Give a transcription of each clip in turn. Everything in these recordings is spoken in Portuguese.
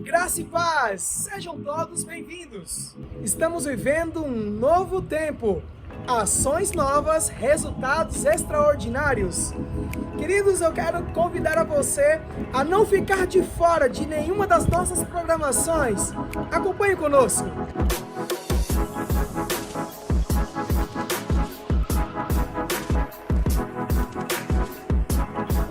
Graça e paz, sejam todos bem-vindos. Estamos vivendo um novo tempo, ações novas, resultados extraordinários. Queridos, eu quero convidar a você a não ficar de fora de nenhuma das nossas programações. Acompanhe conosco.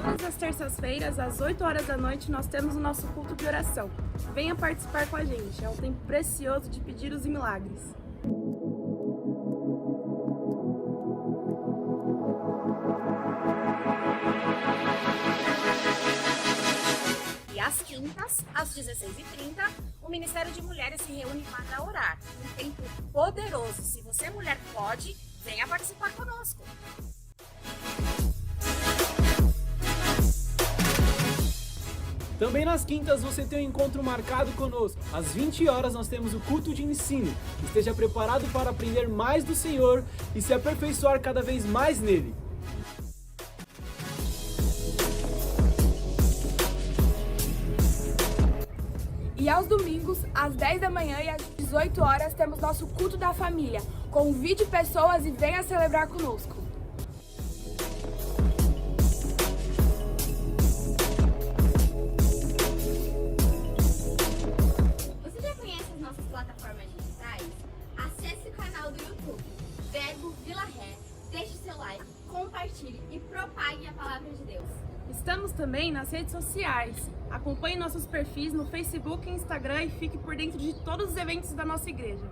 Todas as terças-feiras, às 8 horas da noite, nós temos o nosso culto de oração. Venha participar com a gente, é um tempo precioso de pedidos e milagres. E às quintas, às 16h30, o Ministério de Mulheres se reúne para orar. Um tempo poderoso. Se você, mulher, pode, venha participar conosco. Também nas quintas você tem um encontro marcado conosco. Às 20 horas nós temos o culto de ensino. Esteja preparado para aprender mais do Senhor e se aperfeiçoar cada vez mais nele. E aos domingos, às 10 da manhã e às 18 horas, temos nosso culto da família. Convide pessoas e venha celebrar conosco. Você já conhece as nossas plataformas digitais? Acesse o canal do YouTube, Verbo Vila Ré, deixe seu like, compartilhe e propague a palavra de Deus. Estamos também nas redes sociais. Acompanhe nossos perfis no Facebook e Instagram e fique por dentro de todos os eventos da nossa igreja.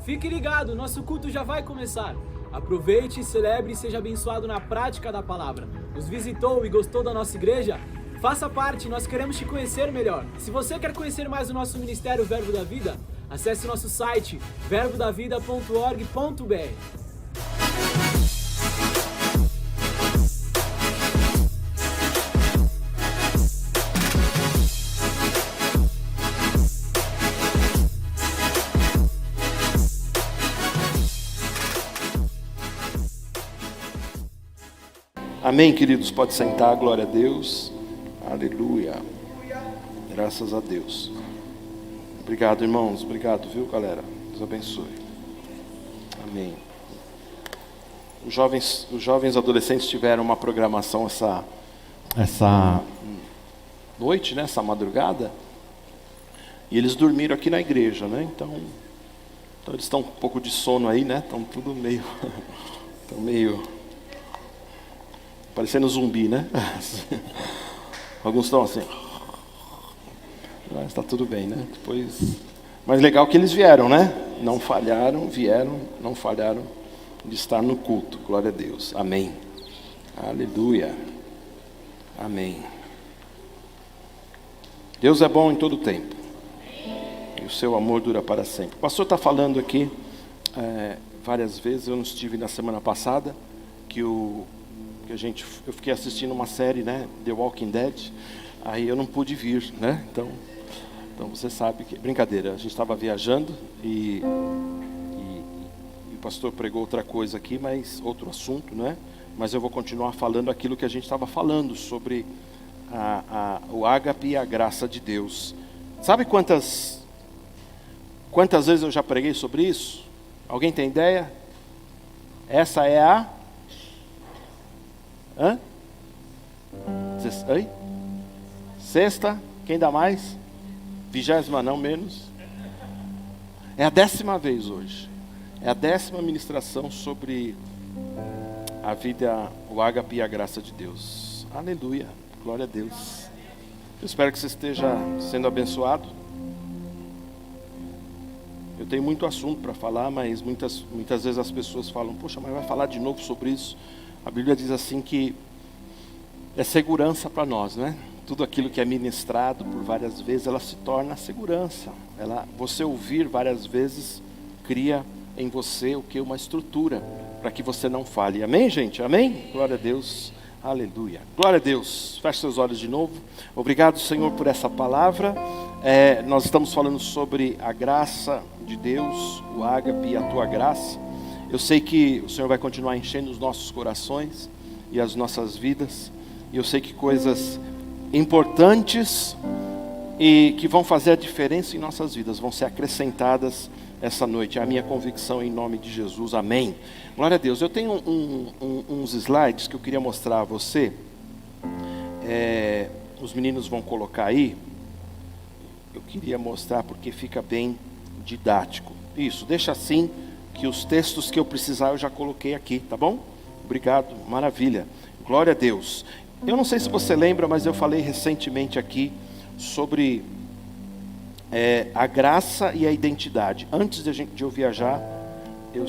Fique ligado, nosso culto já vai começar. Aproveite, celebre e seja abençoado na prática da palavra. Nos visitou e gostou da nossa igreja? Faça parte, nós queremos te conhecer melhor. Se você quer conhecer mais o nosso ministério Verbo da Vida, acesse o nosso site verbodavida.org.br. Amém, queridos? Pode sentar, glória a Deus. Aleluia. Graças a Deus. Obrigado, irmãos. Obrigado, viu, galera? Deus abençoe. Amém. Os jovens adolescentes tiveram uma programação essa noite, né? Essa madrugada. E eles dormiram aqui na igreja, né? Então eles estão com um pouco de sono aí, né? Estão tudo meio... Estão meio... parecendo zumbi, né? Alguns estão assim. Mas está tudo bem, né? Mas legal que eles vieram, né? Não falharam de estar no culto. Glória a Deus. Amém. Aleluia. Amém. Deus é bom em todo tempo. E o seu amor dura para sempre. O pastor está falando aqui várias vezes. Eu não estive na semana passada eu fiquei assistindo uma série, né, The Walking Dead, aí eu não pude vir, né, então você sabe que, brincadeira, a gente estava viajando e o pastor pregou outra coisa aqui, mas outro assunto, né, mas eu vou continuar falando aquilo que a gente estava falando sobre o ágape e a graça de Deus. Sabe quantas vezes eu já preguei sobre isso? Alguém tem ideia? Essa é a... Oi? Sexta, quem dá mais? 20ª não, menos. É a 10ª vez hoje. É a 10ª ministração sobre a vida, o ágape e a graça de Deus. Aleluia, glória a Deus. Eu espero que você esteja sendo abençoado. Eu tenho muito assunto para falar, mas muitas vezes as pessoas falam: poxa, mas vai falar de novo sobre isso? A Bíblia diz assim que é segurança para nós, né? Tudo aquilo que é ministrado por várias vezes, ela se torna segurança. Você ouvir várias vezes cria em você o que? Uma estrutura para que você não fale. Amém, gente? Amém? Glória a Deus. Aleluia. Glória a Deus. Feche seus olhos de novo. Obrigado, Senhor, por essa palavra. Nós estamos falando sobre a graça de Deus, o ágape e a tua graça. Eu sei que o Senhor vai continuar enchendo os nossos corações e as nossas vidas. E eu sei que coisas importantes e que vão fazer a diferença em nossas vidas vão ser acrescentadas essa noite. É a minha convicção em nome de Jesus. Amém. Glória a Deus. Eu tenho uns slides que eu queria mostrar a você. Os meninos vão colocar aí. Eu queria mostrar porque fica bem didático. Isso, deixa assim, que os textos que eu precisar eu já coloquei aqui, tá bom? Obrigado, maravilha. Glória a Deus. Eu não sei se você lembra, mas eu falei recentemente aqui sobre a graça e a identidade. Antes de eu viajar, eu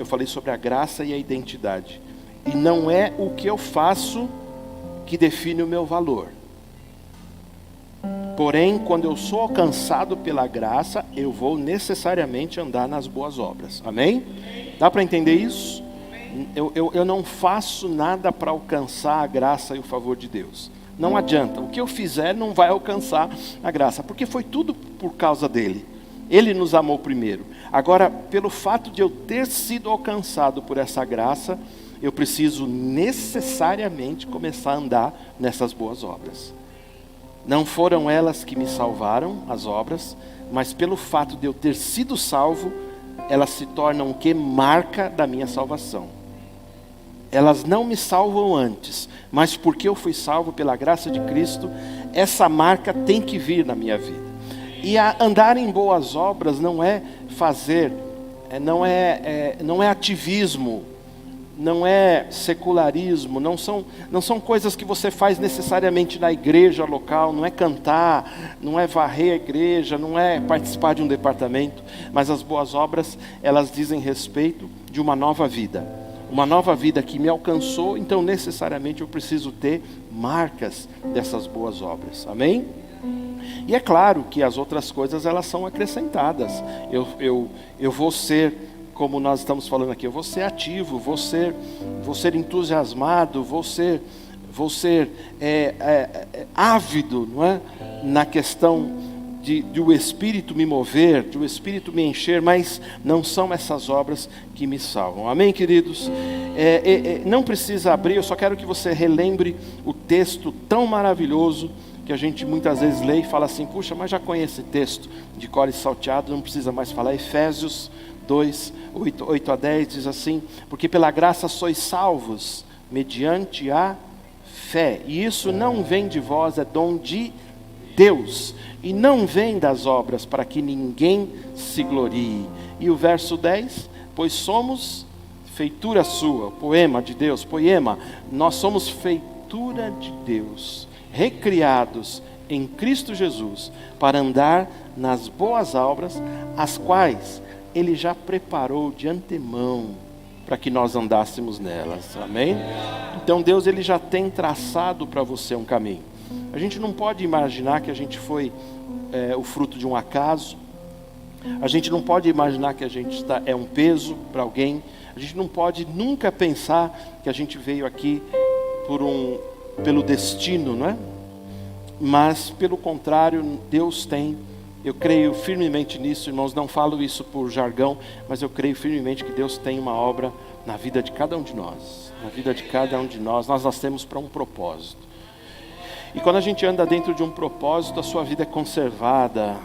falei sobre a graça e a identidade. E não é o que eu faço que define o meu valor. Porém, quando eu sou alcançado pela graça, eu vou necessariamente andar nas boas obras. Amém? Dá para entender isso? Eu não faço nada para alcançar a graça e o favor de Deus. Não adianta. O que eu fizer não vai alcançar a graça, porque foi tudo por causa dele. Ele nos amou primeiro. Agora, pelo fato de eu ter sido alcançado por essa graça, eu preciso necessariamente começar a andar nessas boas obras. Não foram elas que me salvaram, as obras, mas pelo fato de eu ter sido salvo, elas se tornam o que? Marca da minha salvação. Elas não me salvam antes, mas porque eu fui salvo pela graça de Cristo, essa marca tem que vir na minha vida. E andar em boas obras não é fazer, não é ativismo, não é secularismo, não são coisas que você faz necessariamente na igreja local, não é cantar, não é varrer a igreja, não é participar de um departamento, mas as boas obras, elas dizem respeito de uma nova vida que me alcançou, então necessariamente eu preciso ter marcas dessas boas obras, amém? E é claro que as outras coisas elas são acrescentadas, eu vou ser, como nós estamos falando aqui, eu vou ser ativo, vou ser entusiasmado, vou ser ávido, não é? Na questão de o Espírito me mover, de o Espírito me encher, mas não são essas obras que me salvam. Amém, queridos? Não precisa abrir, eu só quero que você relembre o texto tão maravilhoso que a gente muitas vezes lê e fala assim, puxa, mas já conheço esse texto de cor e salteado, não precisa mais falar. Efésios 2, 8 a 10 diz assim, porque pela graça sois salvos, mediante a fé, e isso não vem de vós, é dom de Deus, e não vem das obras, para que ninguém se glorie. E o verso 10, pois somos feitura sua, poema de Deus, nós somos feitura de Deus, recriados em Cristo Jesus, para andar nas boas obras, as quais Ele já preparou de antemão, para que nós andássemos nelas, amém? Então Deus, Ele já tem traçado para você um caminho. A gente não pode imaginar que a gente foi o fruto de um acaso, a gente não pode imaginar que a gente é um peso para alguém, a gente não pode nunca pensar que a gente veio aqui pelo destino, não é? Mas pelo contrário, Deus tem, eu creio firmemente nisso, irmãos, não falo isso por jargão, mas eu creio firmemente que Deus tem uma obra na vida de cada um de nós, nós nascemos para um propósito. E quando a gente anda dentro de um propósito, a sua vida é conservada,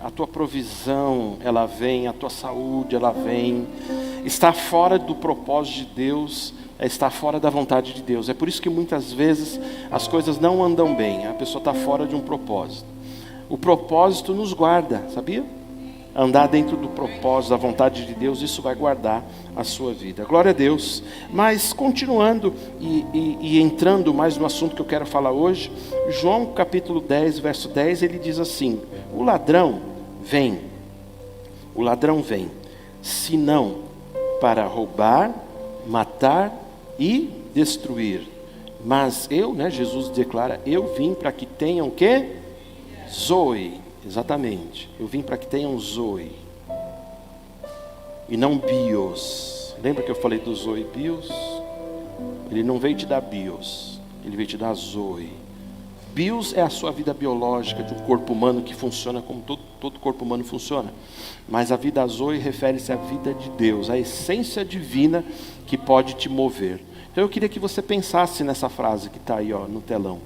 a tua provisão, ela vem, a tua saúde, ela vem. Estar fora do propósito de Deus é estar fora da vontade de Deus. É por isso que muitas vezes as coisas não andam bem, a pessoa está fora de um propósito. O propósito nos guarda, sabia? Andar dentro do propósito, da vontade de Deus, isso vai guardar a sua vida. Glória a Deus. Mas continuando e entrando mais no assunto que eu quero falar hoje, João capítulo 10, verso 10, ele diz assim, o ladrão vem, senão para roubar, matar e destruir. Mas eu, Jesus declara, eu vim para que tenham o quê? Zoe. Exatamente, eu vim para que tenham zoe e não bios. Lembra que eu falei do zoe e bios? Ele não veio te dar bios, ele veio te dar zoe. Bios é a sua vida biológica de um corpo humano que funciona como todo corpo humano funciona. Mas a vida zoe refere-se à vida de Deus, à essência divina que pode te mover. Então eu queria que você pensasse nessa frase que está aí no telão.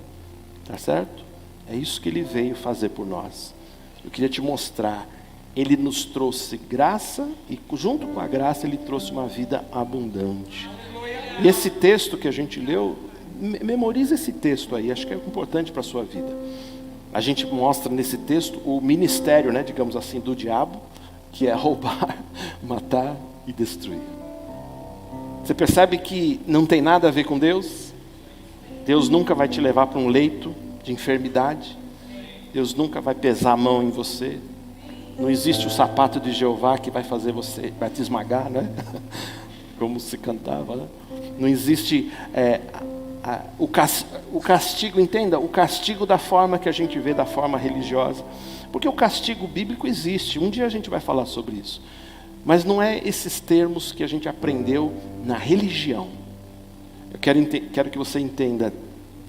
Tá certo? É isso que ele veio fazer por nós. Eu queria te mostrar. Ele nos trouxe graça e junto com a graça ele trouxe uma vida abundante. E esse texto que a gente leu, memoriza esse texto aí, acho que é importante para a sua vida. A gente mostra nesse texto o ministério, digamos assim, do diabo, que é roubar, matar e destruir. Você percebe que não tem nada a ver com Deus? Deus nunca vai te levar para um leito de enfermidade. Deus nunca vai pesar a mão em você. Não existe o sapato de Jeová que vai fazer você, vai te esmagar, né? Como se cantava, né? Não existe o castigo, entenda, o castigo da forma que a gente vê, da forma religiosa. Porque o castigo bíblico existe, um dia a gente vai falar sobre isso. Mas não é esses termos que a gente aprendeu na religião. Eu quero que você entenda,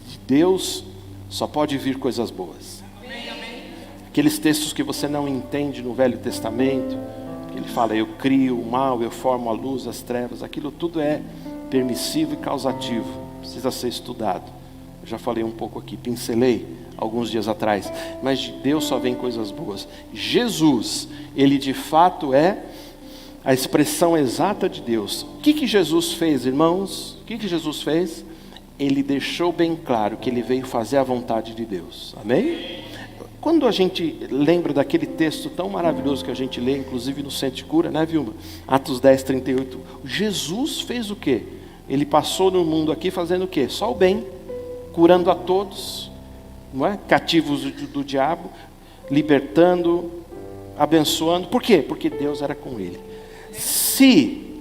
de Deus só pode vir coisas boas. Aqueles textos que você não entende no Velho Testamento, que ele fala, eu crio o mal, eu formo a luz, as trevas, aquilo tudo é permissivo e causativo, precisa ser estudado. Eu já falei um pouco aqui, pincelei alguns dias atrás, mas de Deus só vem coisas boas. Jesus, ele de fato é a expressão exata de Deus. O que Jesus fez, irmãos? O que Jesus fez? Ele deixou bem claro que ele veio fazer a vontade de Deus. Amém? Quando a gente lembra daquele texto tão maravilhoso que a gente lê, inclusive no Centro de Cura, né, Vilma? Atos 10, 38. Jesus fez o quê? Ele passou no mundo aqui fazendo o quê? Só o bem, curando a todos, não é? Cativos do diabo, libertando, abençoando. Por quê? Porque Deus era com ele. Se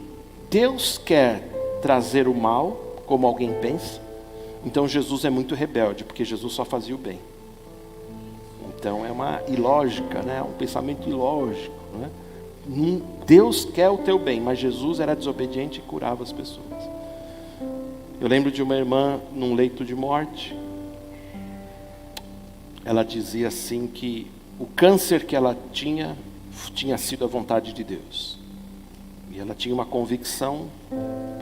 Deus quer trazer o mal, como alguém pensa, então Jesus é muito rebelde, porque Jesus só fazia o bem. Então é uma ilógica, né? Um pensamento ilógico, né? Deus quer o teu bem, mas Jesus era desobediente e curava as pessoas. Eu lembro de uma irmã num leito de morte. Ela dizia assim que o câncer que ela tinha sido a vontade de Deus. E ela tinha uma convicção,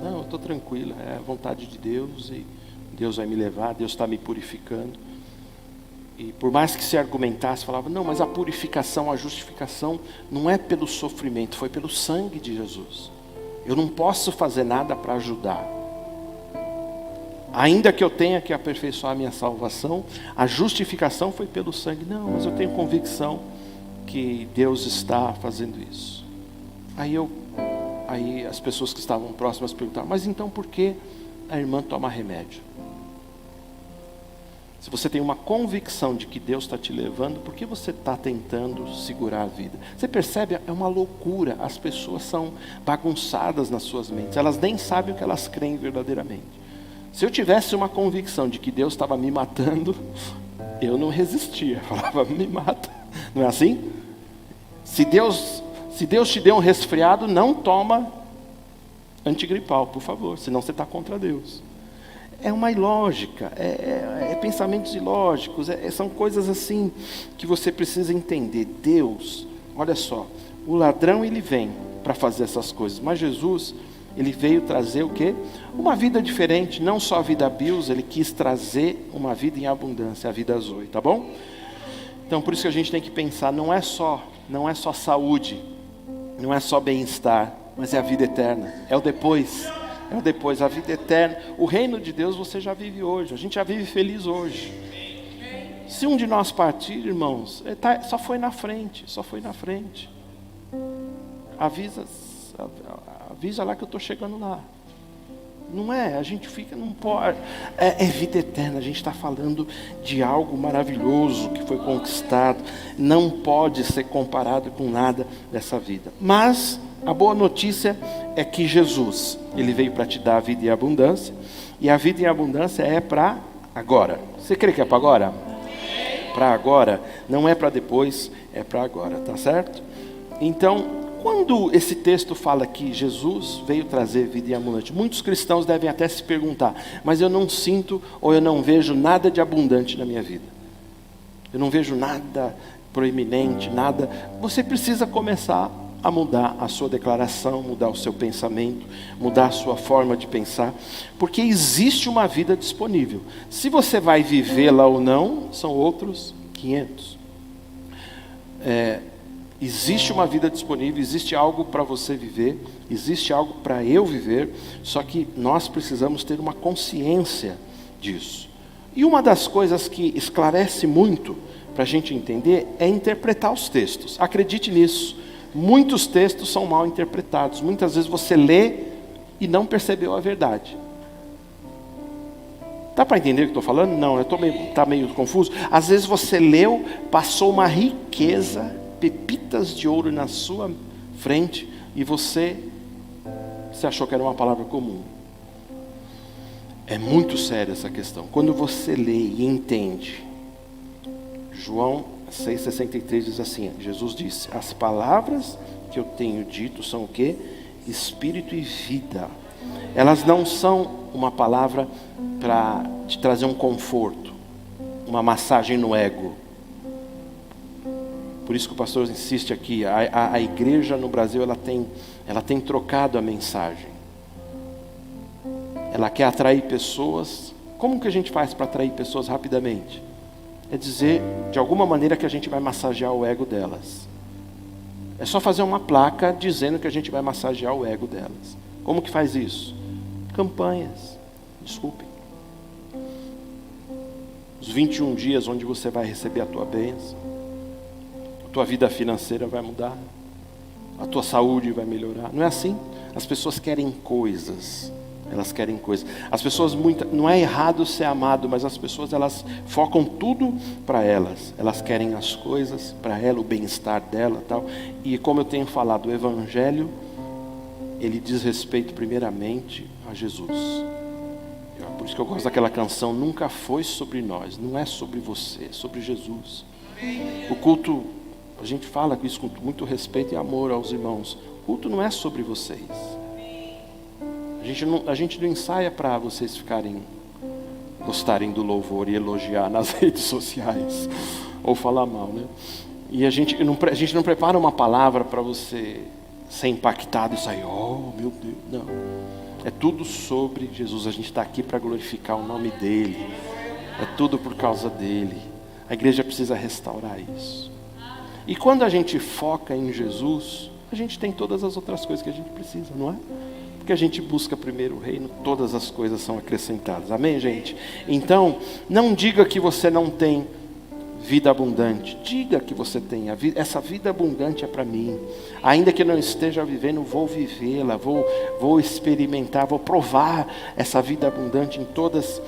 não, eu estou tranquila, é a vontade de Deus e Deus vai me levar, Deus está me purificando. E por mais que se argumentasse, falava, não, mas a purificação, a justificação não é pelo sofrimento, foi pelo sangue de Jesus. Eu não posso fazer nada para ajudar. Ainda que eu tenha que aperfeiçoar a minha salvação, a justificação foi pelo sangue. Não, mas eu tenho convicção que Deus está fazendo isso. Aí as pessoas que estavam próximas perguntaram, mas então por que a irmã toma remédio? Se você tem uma convicção de que Deus está te levando, por que você está tentando segurar a vida? Você percebe? É uma loucura. As pessoas são bagunçadas nas suas mentes. Elas nem sabem o que elas creem verdadeiramente. Se eu tivesse uma convicção de que Deus estava me matando, eu não resistia. Eu falava, me mata. Não é assim? Se Deus te deu um resfriado, não toma antigripal, por favor. Senão você está contra Deus. É uma ilógica, é pensamentos ilógicos, são coisas assim que você precisa entender. Deus, olha só, o ladrão ele vem para fazer essas coisas, mas Jesus, ele veio trazer o quê? Uma vida diferente, não só a vida bios, ele quis trazer uma vida em abundância, a vida zoe, tá bom? Então por isso que a gente tem que pensar, não é só saúde, não é só bem-estar, mas é a vida eterna, é o depois. É depois, a vida eterna. O reino de Deus você já vive hoje. A gente já vive feliz hoje. Se um de nós partir, irmãos, só foi na frente. Só foi na frente. Avisa lá que eu estou chegando lá. Não é, a gente fica, não pode. É vida eterna, a gente está falando de algo maravilhoso que foi conquistado. Não pode ser comparado com nada dessa vida. Mas a boa notícia é que Jesus, ele veio para te dar a vida em abundância. E a vida em abundância é para agora. Você crê que é para agora? Para agora, não é para depois, é para agora, tá certo? Então, quando esse texto fala que Jesus veio trazer vida em abundante, muitos cristãos devem até se perguntar, mas eu não sinto ou eu não vejo nada de abundante na minha vida. Eu não vejo nada proeminente, nada. Você precisa começar a mudar a sua declaração, mudar o seu pensamento, mudar a sua forma de pensar, porque existe uma vida disponível. Se você vai vivê-la ou não, são outros 500. Existe uma vida disponível, existe algo para você viver, existe algo para eu viver, só que nós precisamos ter uma consciência disso. E uma das coisas que esclarece muito para a gente entender é interpretar os textos. Acredite nisso. Muitos textos são mal interpretados. Muitas vezes você lê e não percebeu a verdade. Dá para entender o que estou falando? Não, está meio confuso. Às vezes você leu, passou uma riqueza, pepitas de ouro na sua frente, e você achou que era uma palavra comum. É muito séria essa questão. Quando você lê e entende, João 6,63 diz assim, Jesus disse, as palavras que eu tenho dito são o quê? Espírito e vida. Elas não são uma palavra para te trazer um conforto, uma massagem no ego. Por isso que o pastor insiste aqui, a igreja no Brasil ela tem trocado a mensagem. Ela quer atrair pessoas. Como que a gente faz para atrair pessoas rapidamente? É dizer, de alguma maneira, que a gente vai massagear o ego delas. É só fazer uma placa dizendo que a gente vai massagear o ego delas. Como que faz isso? Campanhas. Desculpem. Os 21 dias onde você vai receber a tua bênção. A tua vida financeira vai mudar. A tua saúde vai melhorar. Não é assim? As pessoas querem coisas. Elas querem coisas. As pessoas, não é errado ser amado, mas as pessoas elas focam tudo para elas. Elas querem as coisas para ela, o bem-estar dela, tal. E como eu tenho falado, o Evangelho ele diz respeito primeiramente a Jesus. Por isso que eu gosto daquela canção. Nunca foi sobre nós, não é sobre você, é sobre Jesus. O culto, a gente fala isso com muito respeito e amor aos irmãos. O culto não é sobre vocês. A gente não ensaia para vocês gostarem do louvor e elogiar nas redes sociais, ou falar mal, né? E a gente não prepara uma palavra para você ser impactado e sair, oh meu Deus, não. É tudo sobre Jesus, a gente está aqui para glorificar o nome dEle, é tudo por causa dEle. A igreja precisa restaurar isso. E quando a gente foca em Jesus, a gente tem todas as outras coisas que a gente precisa, não é? Porque a gente busca primeiro o reino, todas as coisas são acrescentadas. Amém, gente? Então, não diga que você não tem vida abundante. Diga que você tem. Essa vida abundante é para mim. Ainda que eu não esteja vivendo, vou vivê-la, vou experimentar, vou provar essa vida abundante em todas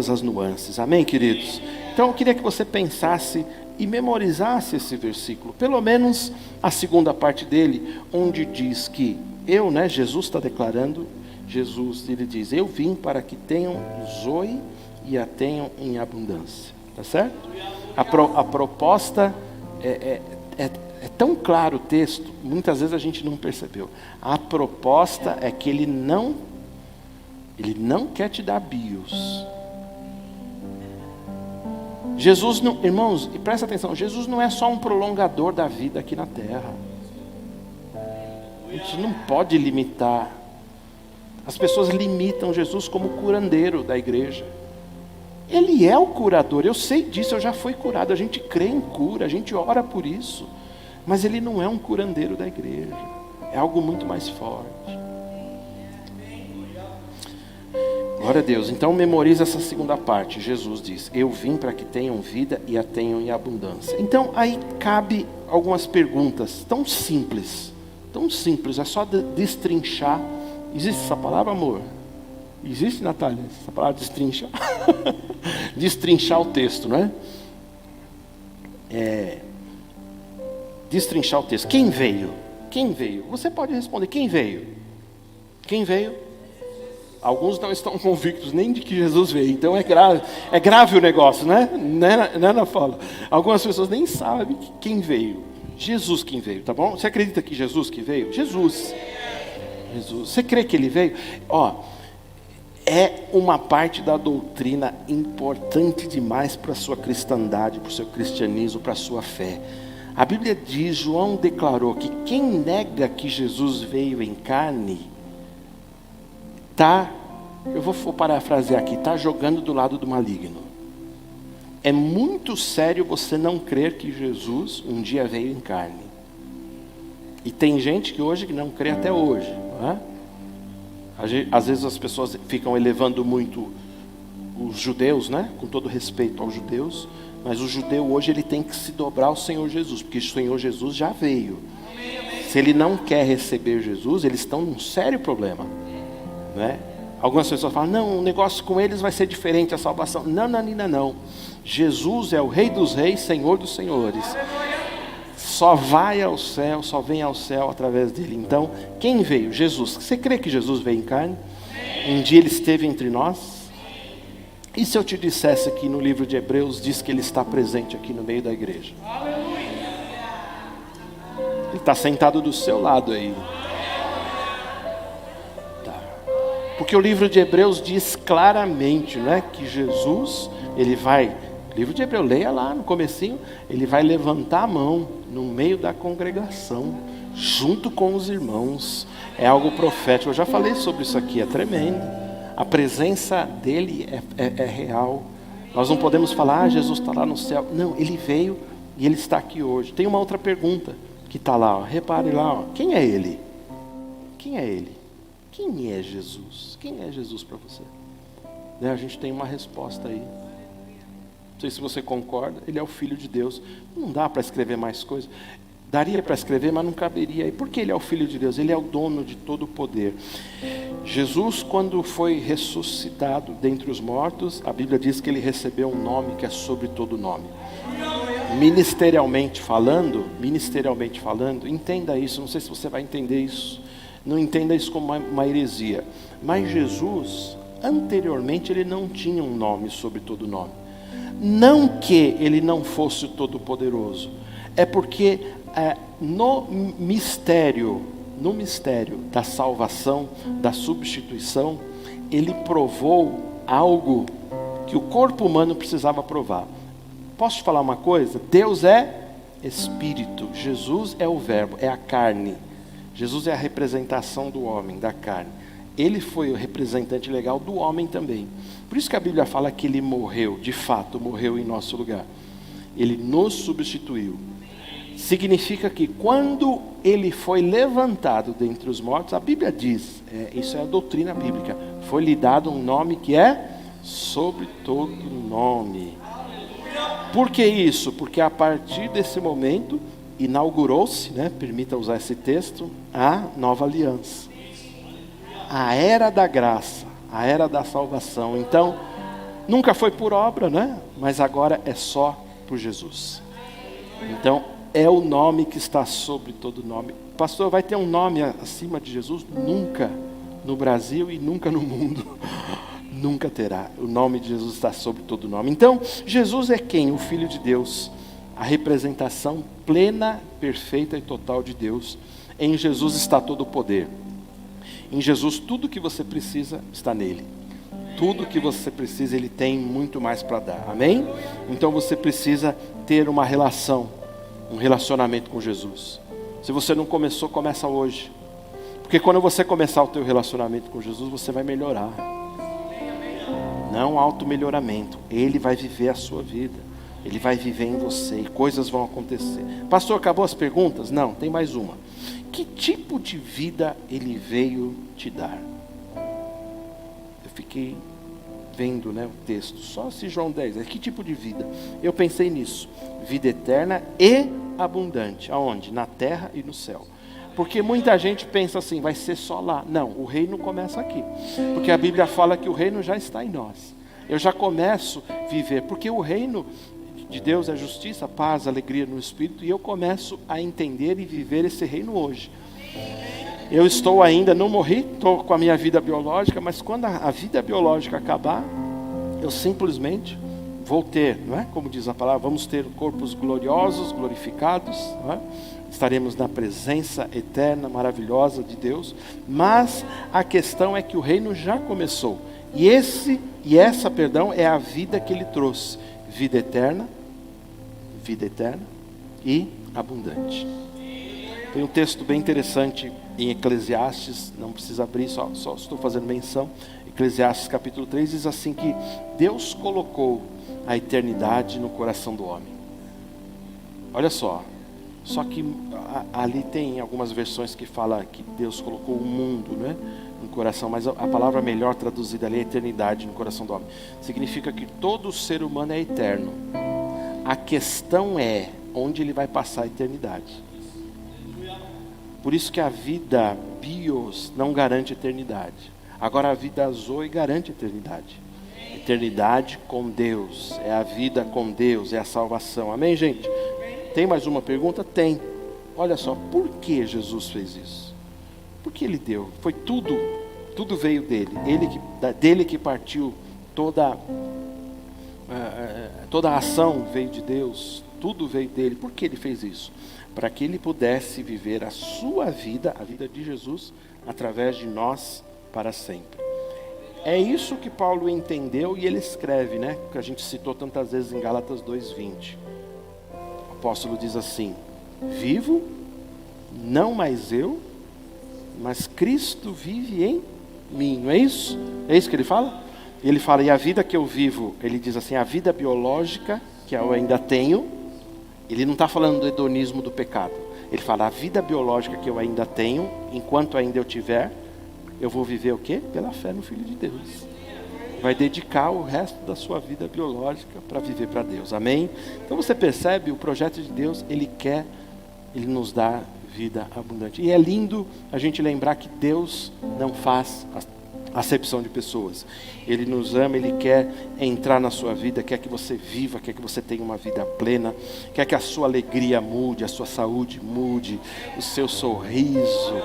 as nuances. Amém, queridos? Então, eu queria que você pensasse e memorizasse esse versículo. Pelo menos a segunda parte dele, onde diz que Jesus está declarando, ele diz, eu vim para que tenham zoe e a tenham em abundância, tá certo? A proposta é tão claro o texto, muitas vezes a gente não percebeu. A proposta é que ele não quer te dar bios. Jesus não, irmãos, e presta atenção, Jesus não é só um prolongador da vida aqui na terra. A gente não pode limitar. As pessoas limitam Jesus como curandeiro da igreja. Ele é o curador, eu sei disso, eu já fui curado. A gente crê em cura, a gente ora por isso. Mas ele não é um curandeiro da igreja. É algo muito mais forte. Glória a Deus. Então memoriza essa segunda parte. Jesus diz, eu vim para que tenham vida e a tenham em abundância. Então aí cabe algumas perguntas tão simples, é só destrinchar. Existe essa palavra, amor? Existe, Natália, essa palavra destrinchar? Destrinchar o texto, não é? Destrinchar o texto. Quem veio? Você pode responder, quem veio? Alguns não estão convictos nem de que Jesus veio, então é grave o negócio, né? Não é, Ana Paula? Algumas pessoas nem sabem quem veio. Jesus quem veio, tá bom? Você acredita que Jesus que veio? Jesus. Você crê que ele veio? É uma parte da doutrina importante demais para a sua cristandade, para o seu cristianismo, para a sua fé. A Bíblia diz, João declarou que quem nega que Jesus veio em carne, eu vou parafrasear aqui, está jogando do lado do maligno. É muito sério você não crer que Jesus um dia veio em carne. E tem gente que hoje que não crê até hoje, não é? Às vezes as pessoas ficam elevando muito os judeus, né? Com todo respeito aos judeus, mas o judeu hoje ele tem que se dobrar ao Senhor Jesus, porque o Senhor Jesus já veio. Se ele não quer receber Jesus, eles estão num sério problema, né? Algumas pessoas falam, não, o negócio com eles vai ser diferente, a salvação. Não. Jesus é o Rei dos Reis, Senhor dos Senhores. Só vai ao céu, só vem ao céu através dele. Então, quem veio? Jesus. Você crê que Jesus veio em carne? Um dia ele esteve entre nós? E se eu te dissesse que no livro de Hebreus diz que ele está presente aqui no meio da igreja? Ele está sentado do seu lado aí. Porque o livro de Hebreus diz claramente, né, que Jesus, ele vai, livro de Hebreus, leia lá no comecinho, ele vai levantar a mão no meio da congregação, junto com os irmãos. É algo profético, eu já falei sobre isso aqui, é tremendo. A presença dele é real. Nós não podemos falar, Jesus está lá no céu. Não, ele veio e ele está aqui hoje. Tem uma outra pergunta que está lá, repare lá, quem é ele? Quem é ele? Quem é Jesus? Quem é Jesus para você? A gente tem uma resposta aí. Não sei se você concorda. Ele é o Filho de Deus. Não dá para escrever mais coisas. Daria para escrever, mas não caberia. E por que ele é o Filho de Deus? Ele é o dono de todo o poder. Jesus, quando foi ressuscitado dentre os mortos, a Bíblia diz que ele recebeu um nome que é sobre todo nome. Ministerialmente falando, entenda isso. Não sei se você vai entender isso. Não entenda isso como uma heresia. Mas Jesus, anteriormente, ele não tinha um nome sobre todo nome. Não que ele não fosse o Todo-Poderoso. É porque no mistério da salvação, da substituição, ele provou algo que o corpo humano precisava provar. Posso te falar uma coisa? Deus é Espírito. Jesus é o Verbo, é a carne. Jesus é a representação do homem, da carne. Ele foi o representante legal do homem também. Por isso que a Bíblia fala que ele morreu, de fato, morreu em nosso lugar. Ele nos substituiu. Significa que quando ele foi levantado dentre os mortos, a Bíblia diz, isso é a doutrina bíblica, foi-lhe dado um nome que é sobre todo nome. Por que isso? Porque a partir desse momento inaugurou-se, permita usar esse texto, a nova aliança, a era da graça, a era da salvação. Então, nunca foi por obra, mas agora é só por Jesus. Então, é o nome que está sobre todo nome. Pastor, vai ter um nome acima de Jesus? Nunca no Brasil e nunca no mundo. Nunca terá. O nome de Jesus está sobre todo nome. Então, Jesus é quem? O Filho de Deus. A representação plena, perfeita e total de Deus. Em Jesus está todo o poder. Em Jesus, tudo que você precisa está nele. Tudo que você precisa, ele tem muito mais para dar. Amém? Então você precisa ter uma relação, um relacionamento com Jesus. Se você não começou, começa hoje. Porque quando você começar o teu relacionamento com Jesus, você vai melhorar. Não auto-melhoramento. Ele vai viver a sua vida. Ele vai viver em você e coisas vão acontecer. Pastor, acabou as perguntas? Não, tem mais uma. Que tipo de vida ele veio te dar? Eu fiquei vendo o texto, só se João 10, que tipo de vida? Eu pensei nisso, vida eterna e abundante. Aonde? Na terra e no céu. Porque muita gente pensa assim, vai ser só lá. Não, o reino começa aqui. Porque a Bíblia fala que o reino já está em nós. Eu já começo a viver, porque o reino de Deus é justiça, paz, alegria no Espírito, e eu começo a entender e viver esse reino hoje. Eu estou ainda, não morri, estou com a minha vida biológica, mas quando a vida biológica acabar, eu simplesmente vou ter, não é? Como diz a palavra, vamos ter corpos gloriosos, glorificados, não é? Estaremos na presença eterna, maravilhosa de Deus, mas a questão é que o reino já começou, e essa é a vida que ele trouxe, vida eterna e abundante. Tem um texto bem interessante em Eclesiastes, não precisa abrir, só estou fazendo menção. Eclesiastes capítulo 3 diz assim que Deus colocou a eternidade no coração do homem. Olha só que ali tem algumas versões que fala que Deus colocou o mundo, né, no coração, mas a palavra melhor traduzida ali é eternidade no coração do homem. Significa que todo ser humano é eterno. A questão é onde ele vai passar a eternidade. Por isso que a vida bios não garante eternidade. Agora a vida zoe garante eternidade. Eternidade com Deus. É a vida com Deus, é a salvação. Amém, gente? Tem mais uma pergunta? Tem. Olha só, por que Jesus fez isso? Por que ele deu? Foi tudo veio dele. Dele que partiu toda a ação veio de Deus. Tudo veio dele. Por que ele fez isso? Para que ele pudesse viver a sua vida, a vida de Jesus, através de nós para sempre. É isso que Paulo entendeu e ele escreve, né? Que a gente citou tantas vezes em Gálatas 2:20. O apóstolo diz assim: vivo, não mais eu, mas Cristo vive em mim. Não é isso? É isso que ele fala? Ele fala, e a vida que eu vivo, ele diz assim, a vida biológica que eu ainda tenho. Ele não está falando do hedonismo do pecado. Ele fala, a vida biológica que eu ainda tenho, enquanto ainda eu tiver, eu vou viver o quê? Pela fé no Filho de Deus. Vai dedicar o resto da sua vida biológica para viver para Deus. Amém? Então você percebe, o projeto de Deus, Ele nos dá vida abundante. E é lindo a gente lembrar que Deus não faz acepção de pessoas. Ele nos ama, Ele quer entrar na sua vida, quer que você viva, quer que você tenha uma vida plena, quer que a sua alegria mude, a sua saúde mude, o seu sorriso,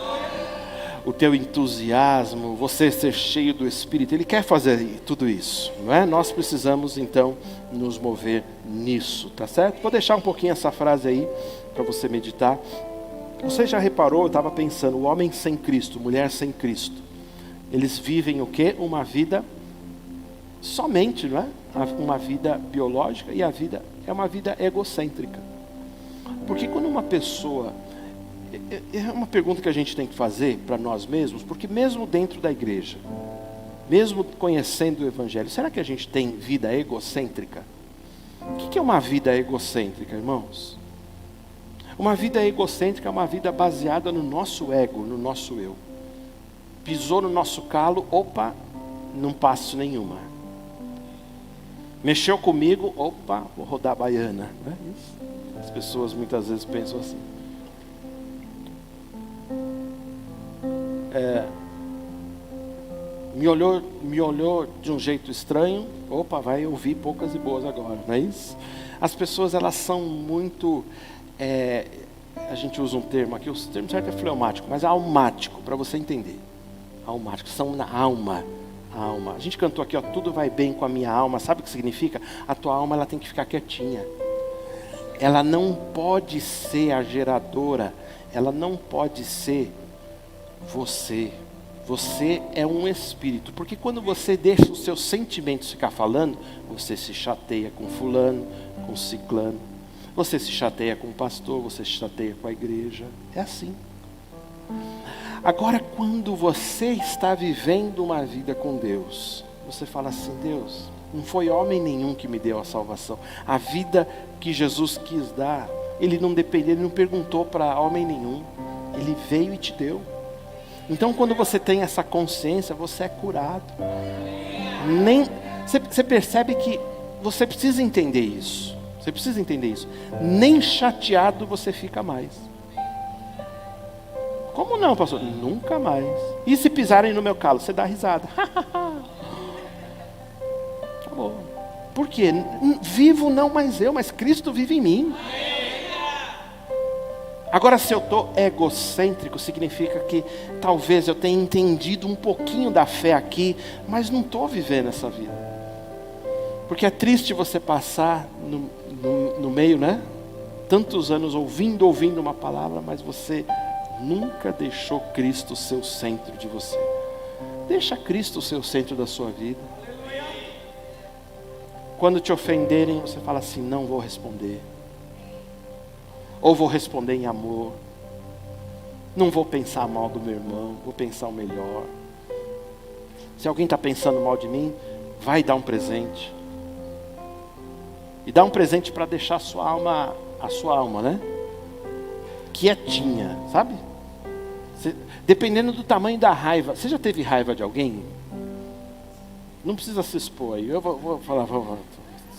o teu entusiasmo, você ser cheio do Espírito. Ele quer fazer tudo isso, não é? Nós precisamos então nos mover nisso, tá certo? Vou deixar um pouquinho essa frase aí para você meditar. Você já reparou, eu estava pensando, o homem sem Cristo, mulher sem Cristo, eles vivem o quê? Uma vida somente, não é? Uma vida biológica, e a vida é uma vida egocêntrica. Porque quando uma pessoa... É uma pergunta que a gente tem que fazer para nós mesmos, porque mesmo dentro da igreja, mesmo conhecendo o Evangelho, será que a gente tem vida egocêntrica? O que é uma vida egocêntrica, irmãos? Uma vida egocêntrica é uma vida baseada no nosso ego, no nosso eu. Pisou no nosso calo, opa, não passo nenhuma. Mexeu comigo, opa, vou rodar a baiana. Não é isso? As pessoas muitas vezes pensam assim. Me olhou de um jeito estranho, opa, vai ouvir poucas e boas agora, não é isso? As pessoas, elas são muito, a gente usa um termo aqui, o termo certo é fleumático, mas é almático, para você entender. Almático, são na alma. A gente cantou aqui, ó, tudo vai bem com a minha alma. Sabe o que significa? A tua alma, ela tem que ficar quietinha. Ela não pode ser a geradora. Ela não pode ser você. Você é um espírito. Porque quando você deixa os seus sentimentos ficar falando, você se chateia com fulano, com ciclano. Você se chateia com o pastor, você se chateia com a igreja. É assim. Agora, quando você está vivendo uma vida com Deus, você fala assim, Deus, não foi homem nenhum que me deu a salvação. A vida que Jesus quis dar, Ele não dependeu, Ele não perguntou para homem nenhum. Ele veio e te deu. Então, quando você tem essa consciência, você é curado. Você percebe que você precisa entender isso. Você precisa entender isso. Nem chateado você fica mais. Como não, pastor? Nunca mais. E se pisarem no meu calo? Você dá risada. Acabou. Por quê? Vivo não mais eu, mas Cristo vive em mim. Agora, se eu estou egocêntrico, significa que talvez eu tenha entendido um pouquinho da fé aqui, mas não estou vivendo essa vida. Porque é triste você passar no meio, né? Tantos anos ouvindo uma palavra, mas você nunca deixou Cristo ser o centro de você. Deixa Cristo ser o centro da sua vida. Quando te ofenderem, você fala assim: não vou responder. Ou vou responder em amor. Não vou pensar mal do meu irmão, vou pensar o melhor. Se alguém está pensando mal de mim, vai dar um presente. E dá um presente para deixar a sua alma, né? Quietinha, sabe? Dependendo do tamanho da raiva. Você já teve raiva de alguém? Não precisa se expor aí. Eu vou falar,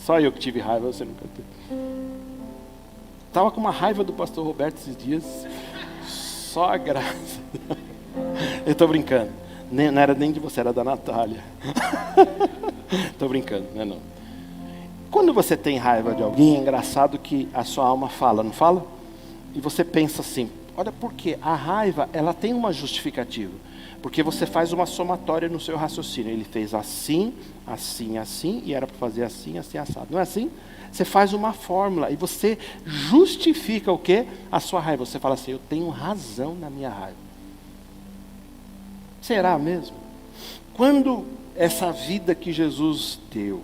só eu que tive raiva, você nunca teve. Estava com uma raiva do pastor Roberto esses dias. Só a graça. Eu estou brincando. Não era nem de você, era da Natália. Estou brincando, não é não. Quando você tem raiva de alguém, é engraçado que a sua alma fala, não fala? E você pensa assim: olha, porque a raiva, ela tem uma justificativa. Porque você faz uma somatória no seu raciocínio. Ele fez assim, assim, assim, e era para fazer assim, assim, assado. Não é assim? Você faz uma fórmula e você justifica o quê? A sua raiva. Você fala assim: eu tenho razão na minha raiva. Será mesmo? Quando essa vida que Jesus deu,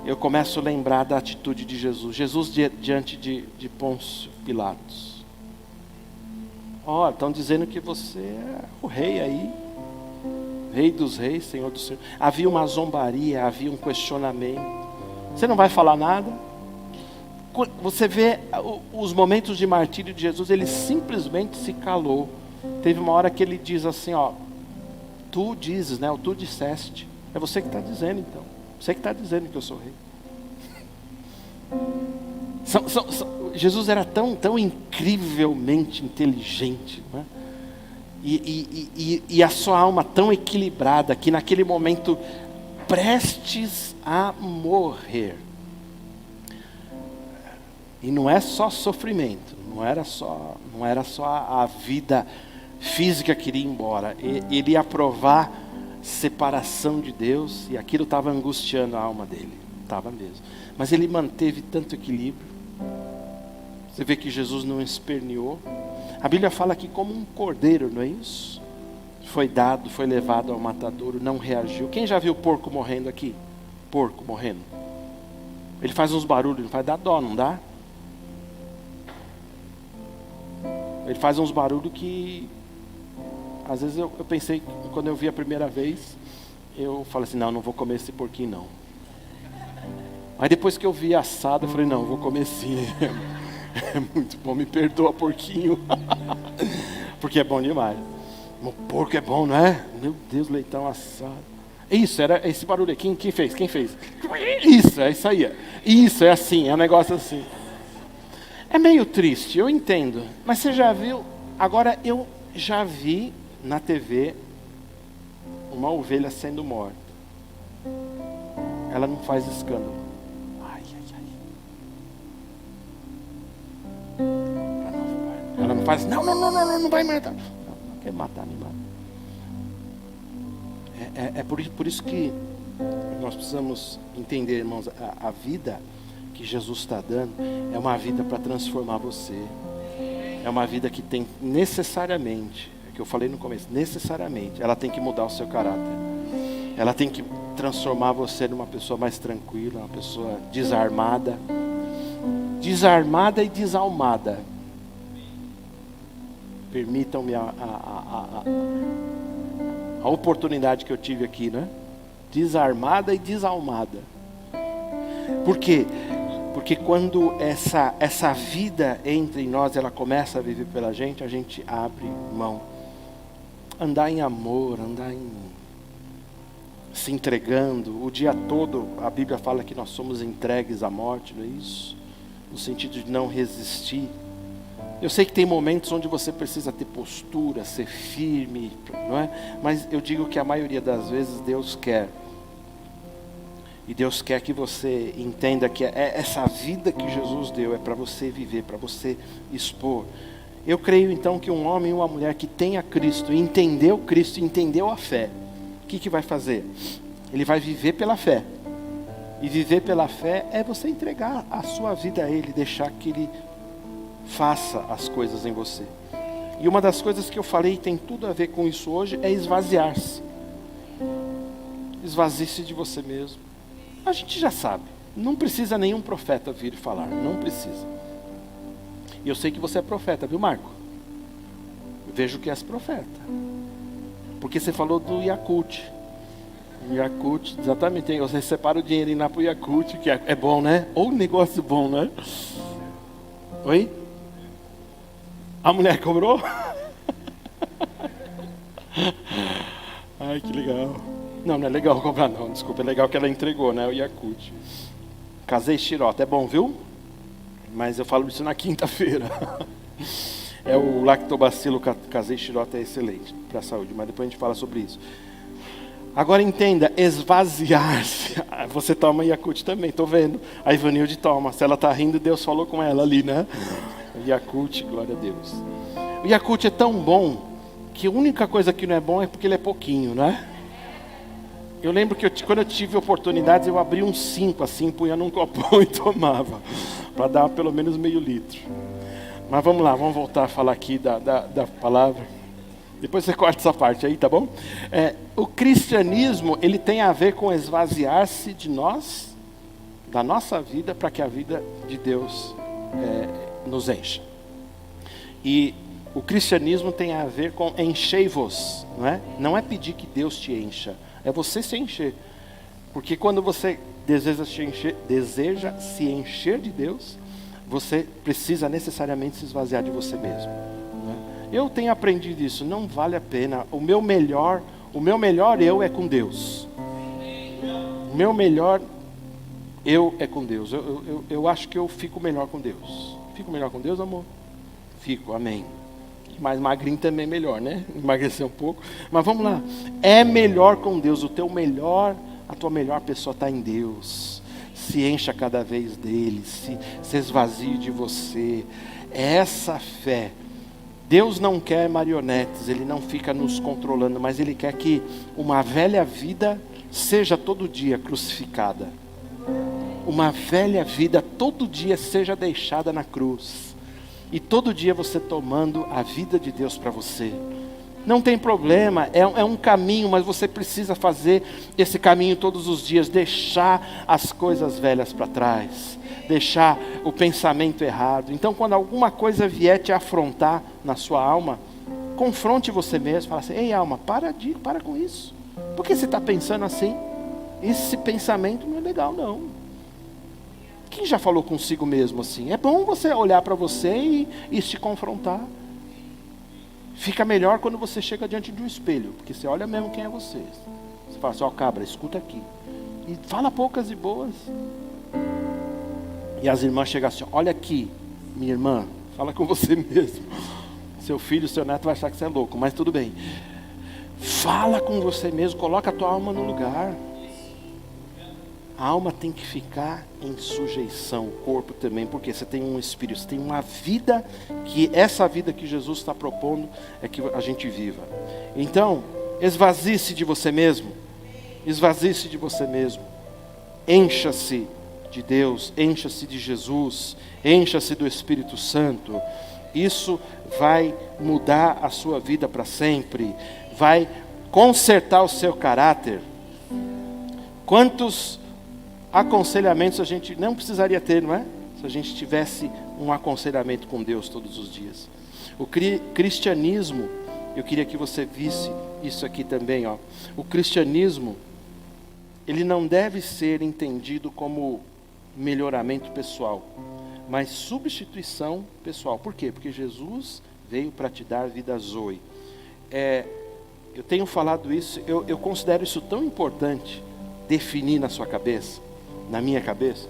eu começo a lembrar da atitude de Jesus. Jesus diante de Pôncio Pilatos. Ó, estão dizendo que você é o rei aí. Rei dos reis, Senhor dos senhores. Havia uma zombaria, havia um questionamento. Você não vai falar nada? Você vê os momentos de martírio de Jesus, ele simplesmente se calou. Teve uma hora que ele diz assim, ó: tu dizes, né? Ou tu disseste. É você que está dizendo então. Você que está dizendo que eu sou rei. Jesus era tão incrivelmente inteligente, né? E a sua alma tão equilibrada, que naquele momento, prestes a morrer, e não é só sofrimento, não era só a vida física que iria embora, ele ia provar separação de Deus, e aquilo estava angustiando a alma dele, estava mesmo, mas ele manteve tanto equilíbrio. Você vê que Jesus não esperneou. A Bíblia fala que como um cordeiro, não é isso? Foi levado ao matadouro, não reagiu. Quem já viu porco morrendo aqui? Porco morrendo. Ele faz uns barulhos, não faz? Dá dó, não dá? Ele faz uns barulhos que... Às vezes eu pensei, quando eu vi a primeira vez, eu falei assim: não vou comer esse porquinho não. Aí depois que eu vi assado, eu falei: não, vou comer sim. É muito bom, me perdoa, porquinho. Porque é bom demais. O porco é bom, não é? Meu Deus, leitão assado. Isso, era esse barulho aí. Quem fez? Isso, é isso aí. Isso, é assim, é um negócio assim. É meio triste, eu entendo. Mas você já viu? Agora eu já vi na TV uma ovelha sendo morta. Ela não faz escândalo. Ela não faz, não vai matar. Não quer matar, me mata. É por isso que nós precisamos entender, irmãos, a vida que Jesus está dando é uma vida para transformar você. É uma vida que tem necessariamente, é que eu falei no começo, necessariamente, ela tem que mudar o seu caráter. Ela tem que transformar você numa pessoa mais tranquila, uma pessoa desarmada. Desarmada e desalmada. Permitam-me a oportunidade que eu tive aqui, né? Desarmada e desalmada. Por quê? Porque quando essa vida entra em nós, ela começa a viver pela gente, a gente abre mão. Andar em amor, se entregando, o dia todo, a Bíblia fala que nós somos entregues à morte, não é isso? No sentido de não resistir. Eu sei que tem momentos onde você precisa ter postura, ser firme, não é? Mas eu digo que a maioria das vezes Deus quer. E Deus quer que você entenda que essa vida que Jesus deu é para você viver, para você expor. Eu creio então que um homem e uma mulher que tenha Cristo, entendeu Cristo, entendeu a fé, o que vai fazer? Ele vai viver pela fé. E viver pela fé é você entregar a sua vida a Ele, deixar que Ele faça as coisas em você. E uma das coisas que eu falei tem tudo a ver com isso hoje é esvaziar-se. Esvazie-se de você mesmo. A gente já sabe. Não precisa nenhum profeta vir falar. Não precisa. E eu sei que você é profeta, viu, Marco? Eu vejo que és profeta. Porque você falou do Yakult. Yakult, exatamente. Você separa o dinheiro e ir lá para o Yakult, que é bom, né? Ou um negócio bom, né? Oi? A mulher cobrou? Ai, que legal. Não é legal cobrar não, desculpa. É legal que ela entregou, né? O Yakult. Casei xirota, é bom, viu? Mas eu falo isso na quinta-feira. É o lactobacilo casei xirota, é excelente para a saúde. Mas depois a gente fala sobre isso. Agora entenda, esvaziar-se. Você toma Yakult também, estou vendo. A Ivanilde toma. Se ela está rindo, Deus falou com ela ali, né? Yakult, glória a Deus. O Yakult é tão bom que a única coisa que não é bom é porque ele é pouquinho, né? Eu lembro que quando eu tive oportunidades, eu abri uns 5 assim, punha num copão e tomava, para dar pelo menos meio litro. Mas vamos lá, vamos voltar a falar aqui da palavra. Depois você corta essa parte aí, tá bom? O cristianismo, ele tem a ver com esvaziar-se de nós, da nossa vida, para que a vida de Deus nos encha. E o cristianismo tem a ver com enchei-vos, não é? Não é pedir que Deus te encha, é você se encher. Porque quando você deseja se encher de Deus, você precisa necessariamente se esvaziar de você mesmo. Não é? Eu tenho aprendido isso, não vale a pena. O meu melhor eu é com Deus. O meu melhor eu é com Deus. Eu acho que eu fico melhor com Deus. Fico melhor com Deus, amor? Fico, amém. Mais magrinho também é melhor, né? Emagrecer um pouco. Mas vamos lá. É melhor com Deus. A tua melhor pessoa está em Deus. Se encha cada vez dele. Se esvazie de você. É essa fé. Deus não quer marionetes. Ele não fica nos controlando. Mas Ele quer que uma velha vida seja todo dia crucificada. Uma velha vida todo dia seja deixada na cruz. E todo dia você tomando a vida de Deus para você. Não tem problema, é um caminho, mas você precisa fazer esse caminho todos os dias. Deixar as coisas velhas para trás. Deixar o pensamento errado. Então quando alguma coisa vier te afrontar na sua alma, confronte você mesmo. Fala assim, ei alma, para com isso. Por que você está pensando assim? Esse pensamento não é legal não. Quem já falou consigo mesmo assim? É bom você olhar para você e se confrontar. Fica melhor quando você chega diante de um espelho, porque você olha mesmo quem é você. Você fala assim, ó cabra, escuta aqui. E fala poucas e boas. E as irmãs chegam assim, olha aqui, minha irmã, fala com você mesmo. Seu filho, seu neto vai achar que você é louco, mas tudo bem. Fala com você mesmo, coloca a tua alma no lugar. A alma tem que ficar em sujeição, o corpo também, porque você tem um espírito, você tem uma vida, que essa vida que Jesus está propondo é que a gente viva. Então, esvazie-se de você mesmo, esvazie-se de você mesmo, encha-se de Deus, encha-se de Jesus, encha-se do Espírito Santo. Isso vai mudar a sua vida para sempre, vai consertar o seu caráter. Quantos aconselhamentos a gente não precisaria ter, não é? Se a gente tivesse um aconselhamento com Deus todos os dias. O cristianismo, eu queria que você visse isso aqui também, ó. O cristianismo, ele não deve ser entendido como melhoramento pessoal, mas substituição pessoal. Por quê? Porque Jesus veio para te dar vida zoe. Eu tenho falado isso, eu considero isso tão importante, definir na sua cabeça, na minha cabeça,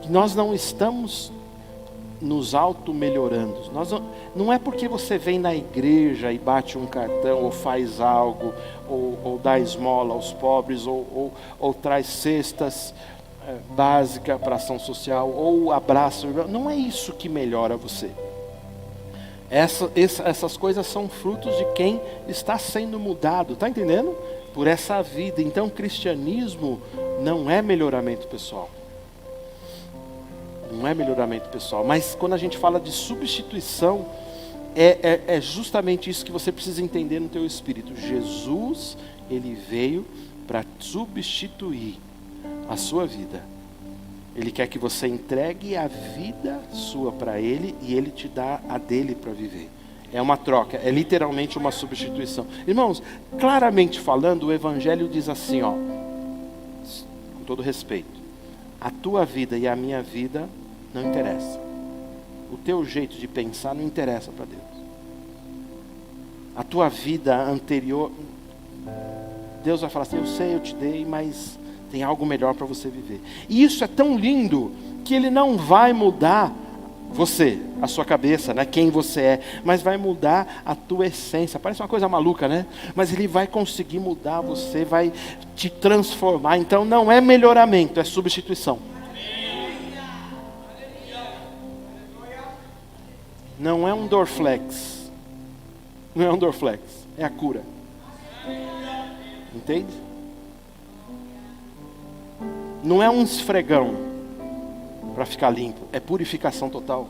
que nós não estamos nos auto-melhorando. Não é porque você vem na igreja e bate um cartão, ou faz algo, ou dá esmola aos pobres, ou traz cestas básicas para ação social, ou abraça o irmão. Não é isso que melhora você. Essas coisas são frutos de quem está sendo mudado, está entendendo? por essa vida. Então, o cristianismo não é melhoramento pessoal. Não é melhoramento pessoal. Mas quando a gente fala de substituição, é justamente isso que você precisa entender no teu espírito. Jesus, ele veio para substituir a sua vida. Ele quer que você entregue a vida sua para ele e ele te dá a dele para viver. É uma troca, é literalmente uma substituição. Irmãos, claramente falando, o evangelho diz assim, ó, com todo respeito, a tua vida e a minha vida não interessa. O teu jeito de pensar não interessa para Deus. A tua vida anterior, Deus vai falar assim, eu sei, eu te dei, mas tem algo melhor para você viver. E isso é tão lindo que ele não vai mudar você, a sua cabeça, né, quem você é, mas vai mudar a tua essência. Parece uma coisa maluca, né? Mas ele vai conseguir mudar você, vai te transformar. Então não é melhoramento, é substituição. Não é um Dorflex. Não é um Dorflex, é a cura. Entende? Não é um esfregão para ficar limpo, é purificação total.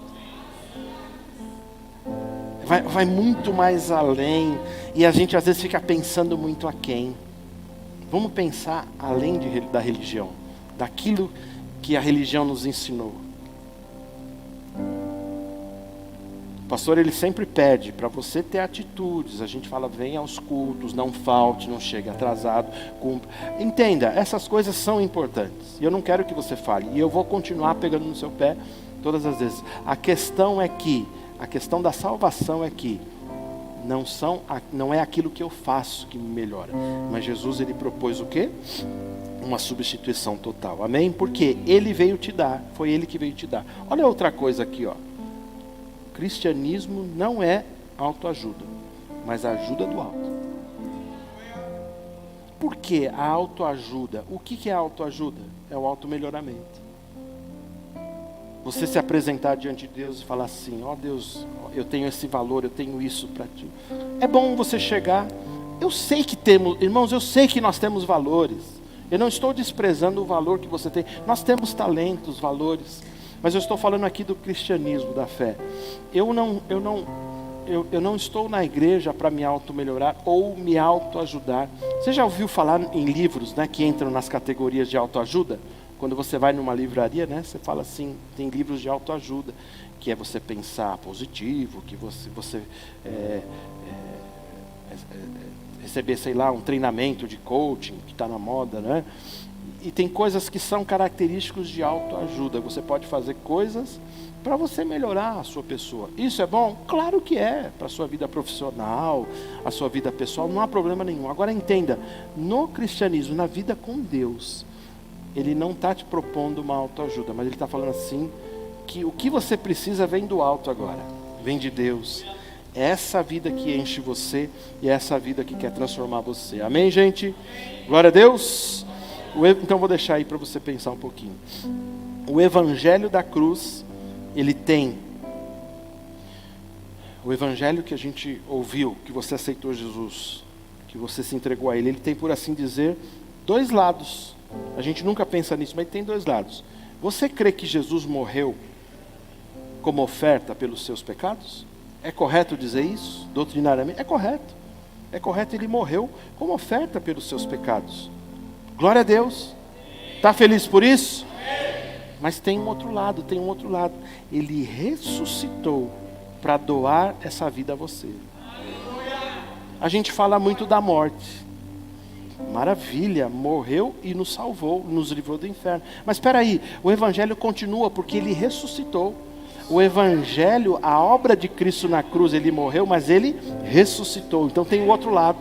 Vai muito mais além, e a gente às vezes fica pensando muito aquém. Vamos pensar além da religião, daquilo que a religião nos ensinou. O pastor, ele sempre pede para você ter atitudes. A gente fala, venha aos cultos, não falte, não chegue atrasado, cumpra. Entenda, essas coisas são importantes. E eu não quero que você fale. E eu vou continuar pegando no seu pé todas as vezes. A questão da salvação é que não é aquilo que eu faço que me melhora. Mas Jesus, ele propôs o quê? Uma substituição total. Amém? Porque ele veio te dar. Foi ele que veio te dar. Olha outra coisa aqui, ó. Cristianismo não é autoajuda, mas a ajuda do alto. Por que a autoajuda? O que é a autoajuda? É o automelhoramento. Você se apresentar diante de Deus e falar assim, ó Deus, eu tenho esse valor, eu tenho isso para ti. É bom você chegar, eu sei que temos, irmãos, eu sei que nós temos valores. Eu não estou desprezando o valor que você tem. Nós temos talentos, valores. Mas eu estou falando aqui do cristianismo, da fé. Eu não estou na igreja para me auto-melhorar ou me auto-ajudar. Você já ouviu falar em livros, né, que entram nas categorias de autoajuda? Quando você vai numa livraria, né, você fala assim, tem livros de autoajuda, que é você pensar positivo, que você receber, sei lá, um treinamento de coaching, que está na moda, né? E tem coisas que são características de autoajuda. Você pode fazer coisas para você melhorar a sua pessoa. Isso é bom? Claro que é. Para a sua vida profissional, a sua vida pessoal, não há problema nenhum. Agora entenda, no cristianismo, na vida com Deus, ele não está te propondo uma autoajuda, mas ele está falando assim, que o que você precisa vem do alto agora. Vem de Deus. É essa vida que enche você e é essa vida que quer transformar você. Amém, gente? Glória a Deus. Então vou deixar aí para você pensar um pouquinho. O evangelho da cruz, ele tem o evangelho que a gente ouviu, que você aceitou Jesus, que você se entregou a ele tem, por assim dizer, dois lados. A gente nunca pensa nisso, mas tem dois lados. Você crê que Jesus morreu como oferta pelos seus pecados? É correto dizer isso? Doutrinariamente? É correto. É correto, ele morreu como oferta pelos seus pecados. Glória a Deus. Está feliz por isso? Mas tem um outro lado, Ele ressuscitou para doar essa vida a você. A gente fala muito da morte. Maravilha, morreu e nos salvou, nos livrou do inferno. Mas espera aí, o evangelho continua porque ele ressuscitou. O evangelho, a obra de Cristo na cruz, ele morreu, mas ele ressuscitou. Então tem o outro lado.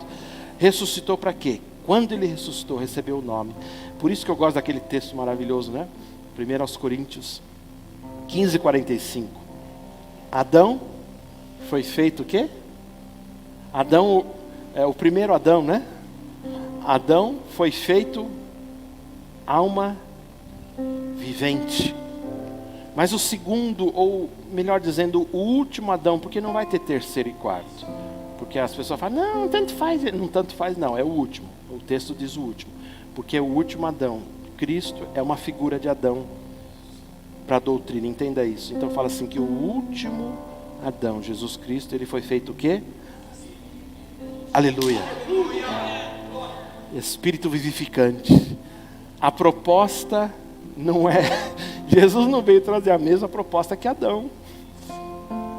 Ressuscitou para quê? Quando ele ressuscitou, recebeu o nome. Por isso que eu gosto daquele texto maravilhoso, né? 1 Coríntios 15:45. Adão foi feito o quê? Adão, o primeiro Adão, né? Adão foi feito alma vivente. Mas o segundo, ou melhor dizendo, o último Adão, porque não vai ter terceiro e quarto. Porque as pessoas falam, não, tanto faz. Não tanto faz não, é o último. O texto diz o último. Porque é o último Adão. Cristo é uma figura de Adão para a doutrina, entenda isso. Então fala assim que o último Adão, Jesus Cristo, ele foi feito o quê? Aleluia. Espírito vivificante. A proposta não é... Jesus não veio trazer a mesma proposta que Adão.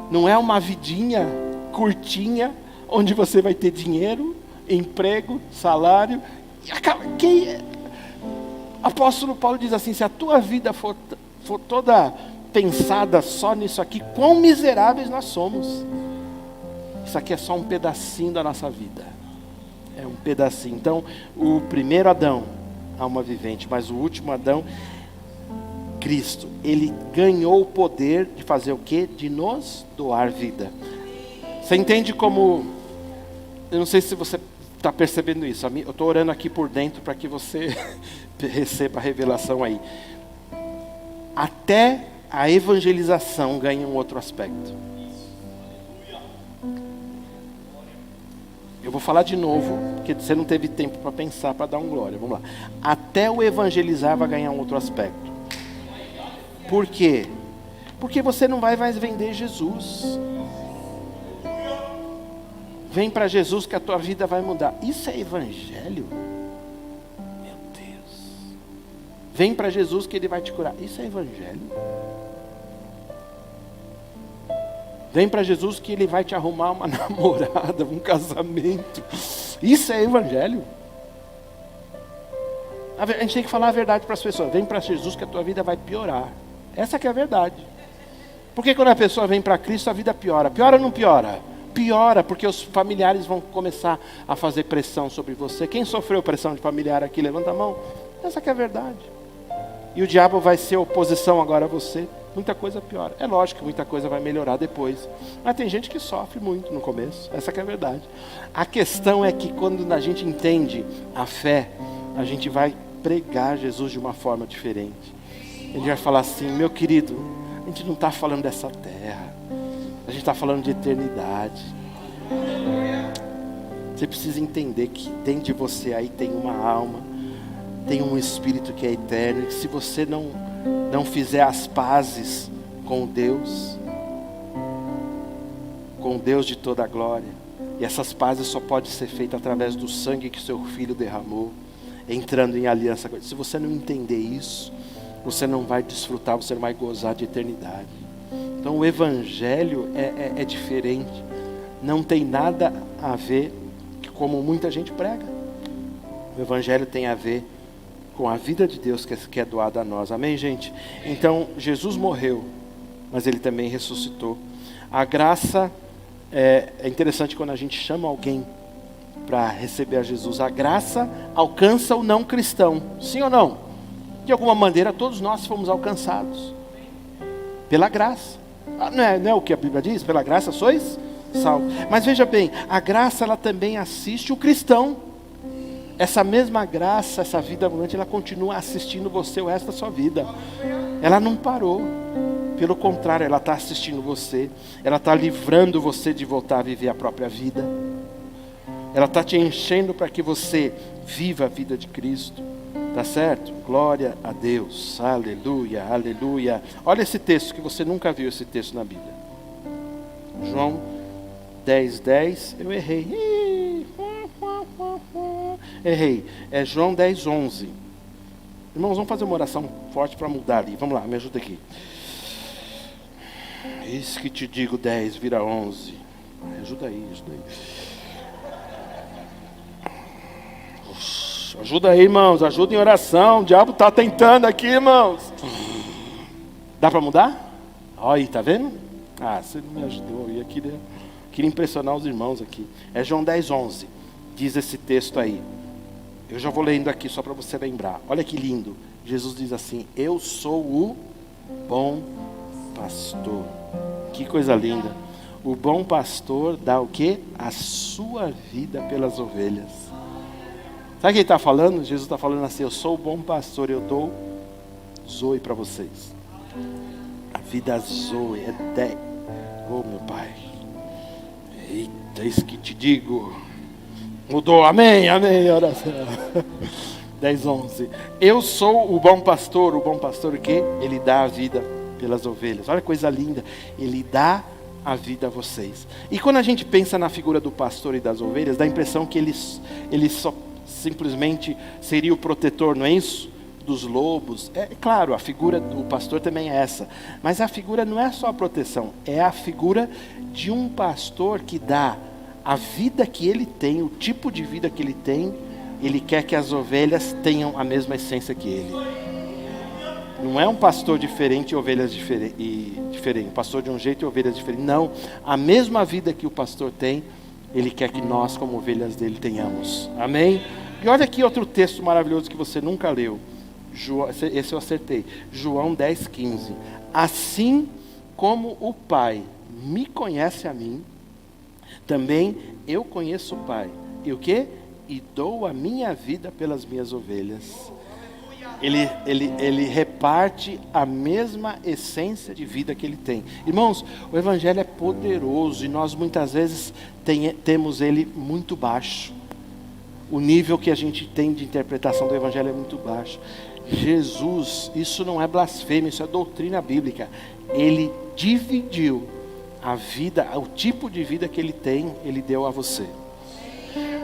Não é uma vidinha curtinha, onde você vai ter dinheiro, emprego, salário. Apóstolo Paulo diz assim, se a tua vida for toda pensada só nisso aqui, quão miseráveis nós somos. Isso aqui é só um pedacinho da nossa vida. É um pedacinho. Então, o primeiro Adão, alma vivente, mas o último Adão, Cristo, ele ganhou o poder de fazer o quê? De nos doar vida. Você entende como... Eu não sei se você está percebendo isso. Eu estou orando aqui por dentro para que você receba a revelação aí. Até a evangelização ganha um outro aspecto. Eu vou falar de novo, porque você não teve tempo para pensar, para dar um glória. Vamos lá. Até o evangelizar vai ganhar um outro aspecto. Por quê? Porque você não vai mais vender Jesus. Vem para Jesus que a tua vida vai mudar. Isso é evangelho? Meu Deus. Vem para Jesus que ele vai te curar. Isso é evangelho? Vem para Jesus que ele vai te arrumar uma namorada, um casamento. Isso é evangelho? A gente tem que falar a verdade para as pessoas. Vem para Jesus que a tua vida vai piorar. Essa que é a verdade. Porque quando a pessoa vem para Cristo, a vida piora. Piora ou não piora? Piora, porque os familiares vão começar a fazer pressão sobre você. Quem sofreu pressão de familiar aqui, levanta a mão. Essa que é a verdade. E o diabo vai ser oposição agora a você. Muita coisa piora. É lógico que muita coisa vai melhorar depois. Mas tem gente que sofre muito no começo. Essa que é a verdade. A questão é que quando a gente entende a fé, a gente vai pregar Jesus de uma forma diferente. Ele vai falar assim, meu querido, a gente não está falando dessa terra. A gente está falando de eternidade. Você precisa entender que dentro de você aí tem uma alma, tem um espírito que é eterno. E que se você não fizer as pazes com Deus de toda a glória, e essas pazes só podem ser feitas através do sangue que seu filho derramou, entrando em aliança com ele. Se você não entender isso, você não vai desfrutar, você não vai gozar de eternidade. Então o evangelho é diferente. Não tem nada a ver como muita gente prega. O evangelho tem a ver com a vida de Deus que é doada a nós. Amém, gente? Então Jesus morreu, mas ele também ressuscitou. A graça é interessante quando a gente chama alguém para receber a Jesus. A graça alcança o não cristão. Sim ou não? De alguma maneira todos nós fomos alcançados pela graça. Não é o que a Bíblia diz? Pela graça sois salvos. Mas veja bem, a graça ela também assiste o cristão. Essa mesma graça, essa vida abundante, ela continua assistindo você o resto da sua vida. Ela não parou. Pelo contrário, ela está assistindo você. Ela está livrando você de voltar a viver a própria vida. Ela está te enchendo para que você viva a vida de Cristo. Tá certo? Glória a Deus. Aleluia, aleluia. Olha esse texto que você nunca viu esse texto na Bíblia. João 10:10. Eu errei. Errei. É João 10:11. Irmãos, vamos fazer uma oração forte para mudar ali. Vamos lá, me ajuda aqui. Isso que te digo, 10 vira 11. Ajuda aí, ajuda aí. Ajuda aí, irmãos, ajuda em oração. O diabo está tentando aqui, irmãos. Dá para mudar? Olha aí, tá vendo? Ah, você não me ajudou. Eu queria impressionar os irmãos aqui. É João 10:11. Diz esse texto aí. Eu já vou lendo aqui só para você lembrar. Olha que lindo. Jesus diz assim: eu sou o bom pastor. Que coisa linda. O bom pastor dá o quê? A sua vida pelas ovelhas. Sabe o que ele está falando? Jesus está falando assim: eu sou o bom pastor, eu dou zoe para vocês. A vida zoe é 10. Oh, meu Pai. Eita, isso que te digo. Mudou, amém, oração. 10, 11. Eu sou o bom pastor que ele dá a vida pelas ovelhas. Olha que coisa linda, ele dá a vida a vocês. E quando a gente pensa na figura do pastor e das ovelhas, dá a impressão que ele só simplesmente seria o protetor, não é isso? Dos lobos. É claro, a figura do pastor também é essa, mas a figura não é só a proteção, é a figura de um pastor que dá a vida que ele tem, o tipo de vida que ele tem. Ele quer que as ovelhas tenham a mesma essência que ele. Não é um pastor diferente e ovelhas diferentes, um pastor de um jeito e ovelhas diferentes. Não, a mesma vida que o pastor tem, ele quer que nós como ovelhas dele tenhamos. Amém? E olha aqui outro texto maravilhoso que você nunca leu. Esse eu acertei. João 10, 15. Assim como o Pai me conhece a mim, também eu conheço o Pai. E o quê? E dou a minha vida pelas minhas ovelhas. Ele reparte a mesma essência de vida que ele tem. Irmãos, o Evangelho é poderoso e nós muitas vezes temos ele muito baixo. O nível que a gente tem de interpretação do Evangelho é muito baixo. Jesus, isso não é blasfêmia, isso é doutrina bíblica. Ele dividiu a vida, o tipo de vida que ele tem, ele deu a você.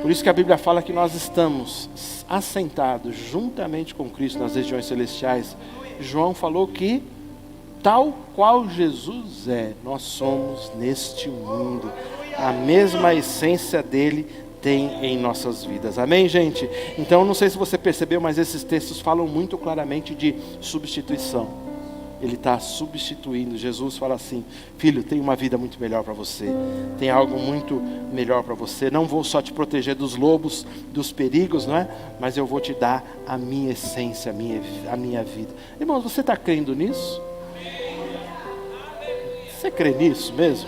Por isso que a Bíblia fala que nós estamos assentados juntamente com Cristo nas regiões celestiais. João falou que tal qual Jesus é, nós somos neste mundo. A mesma essência dele tem em nossas vidas. Amém, gente? Então, não sei se você percebeu, mas esses textos falam muito claramente de substituição. Ele está substituindo. Jesus fala assim: filho, tem uma vida muito melhor para você, tem algo muito melhor para você. Não vou só te proteger dos lobos, dos perigos, não é? Mas eu vou te dar a minha essência, a minha vida. Irmãos, você está crendo nisso? Você crê nisso mesmo?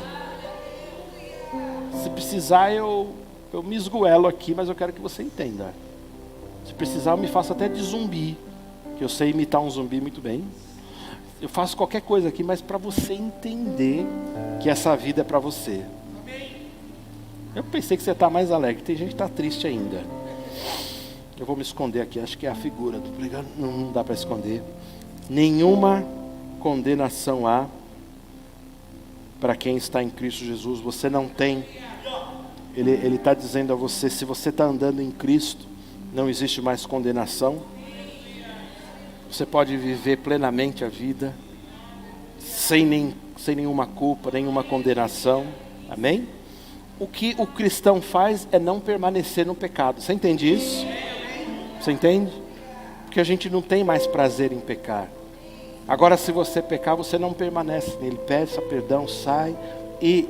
Se precisar, eu me esgoelo aqui, mas eu quero que você entenda. Se precisar, eu me faço até de zumbi, que eu sei imitar um zumbi muito bem. Eu faço qualquer coisa aqui, mas para você entender que essa vida é para você. Eu pensei que você está mais alegre. Tem gente que está triste ainda. Eu vou me esconder aqui. Acho que é a figura do pregado. Não dá para esconder. Nenhuma condenação há para quem está em Cristo Jesus. Você não tem. Ele está dizendo a você: se você está andando em Cristo, não existe mais condenação. Você pode viver plenamente a vida, sem nenhuma culpa, nenhuma condenação. Amém? O que o cristão faz é não permanecer no pecado. Você entende isso? Você entende? Porque a gente não tem mais prazer em pecar. Agora, se você pecar, você não permanece nele. Peça perdão, sai. E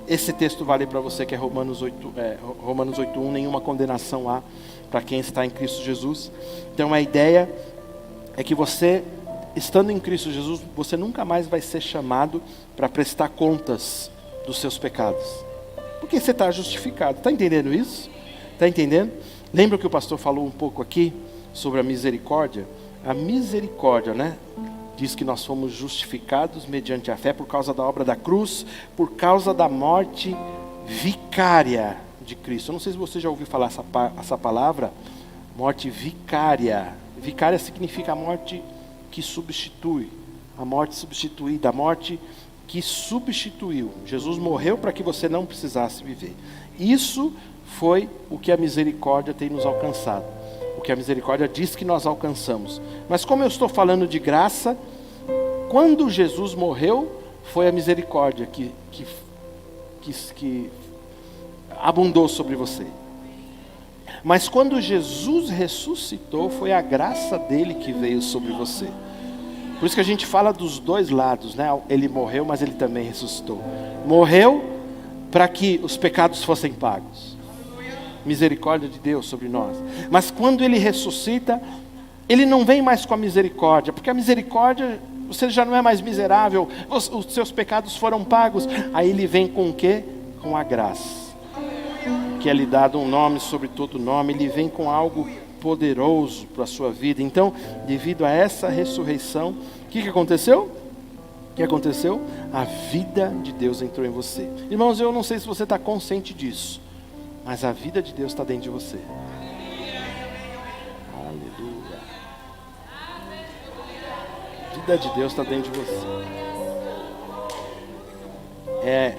esse texto vale para você, que é Romanos 8:1. Nenhuma condenação há para quem está em Cristo Jesus. Então a ideia é que você, estando em Cristo Jesus, você nunca mais vai ser chamado para prestar contas dos seus pecados. Porque você está justificado. Está entendendo isso? Está entendendo? Lembra que o pastor falou um pouco aqui sobre a misericórdia? A misericórdia, né? Diz que nós fomos justificados mediante a fé por causa da obra da cruz, por causa da morte vicária de Cristo. Eu não sei se você já ouviu falar essa palavra, morte vicária. Vicária significa a morte que substitui, a morte substituída, a morte que substituiu. Jesus morreu para que você não precisasse viver. Isso foi o que a misericórdia tem nos alcançado, o que a misericórdia diz que nós alcançamos. Mas como eu estou falando de graça, quando Jesus morreu, foi a misericórdia que abundou sobre você. Mas quando Jesus ressuscitou, foi a graça dele que veio sobre você. Por isso que a gente fala dos dois lados, né? Ele morreu, mas ele também ressuscitou. Morreu para que os pecados fossem pagos. Misericórdia de Deus sobre nós. Mas quando ele ressuscita, ele não vem mais com a misericórdia, porque a misericórdia, você já não é mais miserável, os seus pecados foram pagos. Aí ele vem com o quê? Com a graça, que é lhe dado um nome sobre todo nome. Ele vem com algo poderoso para a sua vida. Então, devido a essa ressurreição, o que aconteceu? O que aconteceu? A vida de Deus entrou em você. Irmãos, eu não sei se você está consciente disso, mas a vida de Deus está dentro de você. Aleluia. A vida de Deus está dentro de você. É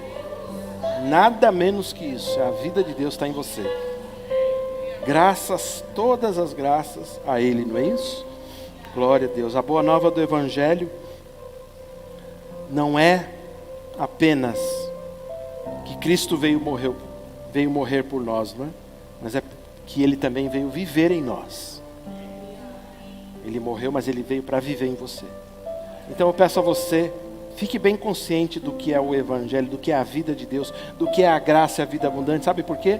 nada menos que isso. A vida de Deus está em você. Graças, todas as graças a Ele, não é isso? Glória a Deus. A boa nova do Evangelho não é apenas que Cristo veio morrer por nós, não é? Mas é que Ele também veio viver em nós. Ele morreu, mas Ele veio para viver em você. Então eu peço a você, fique bem consciente do que é o Evangelho, do que é a vida de Deus, do que é a graça e a vida abundante. Sabe por quê?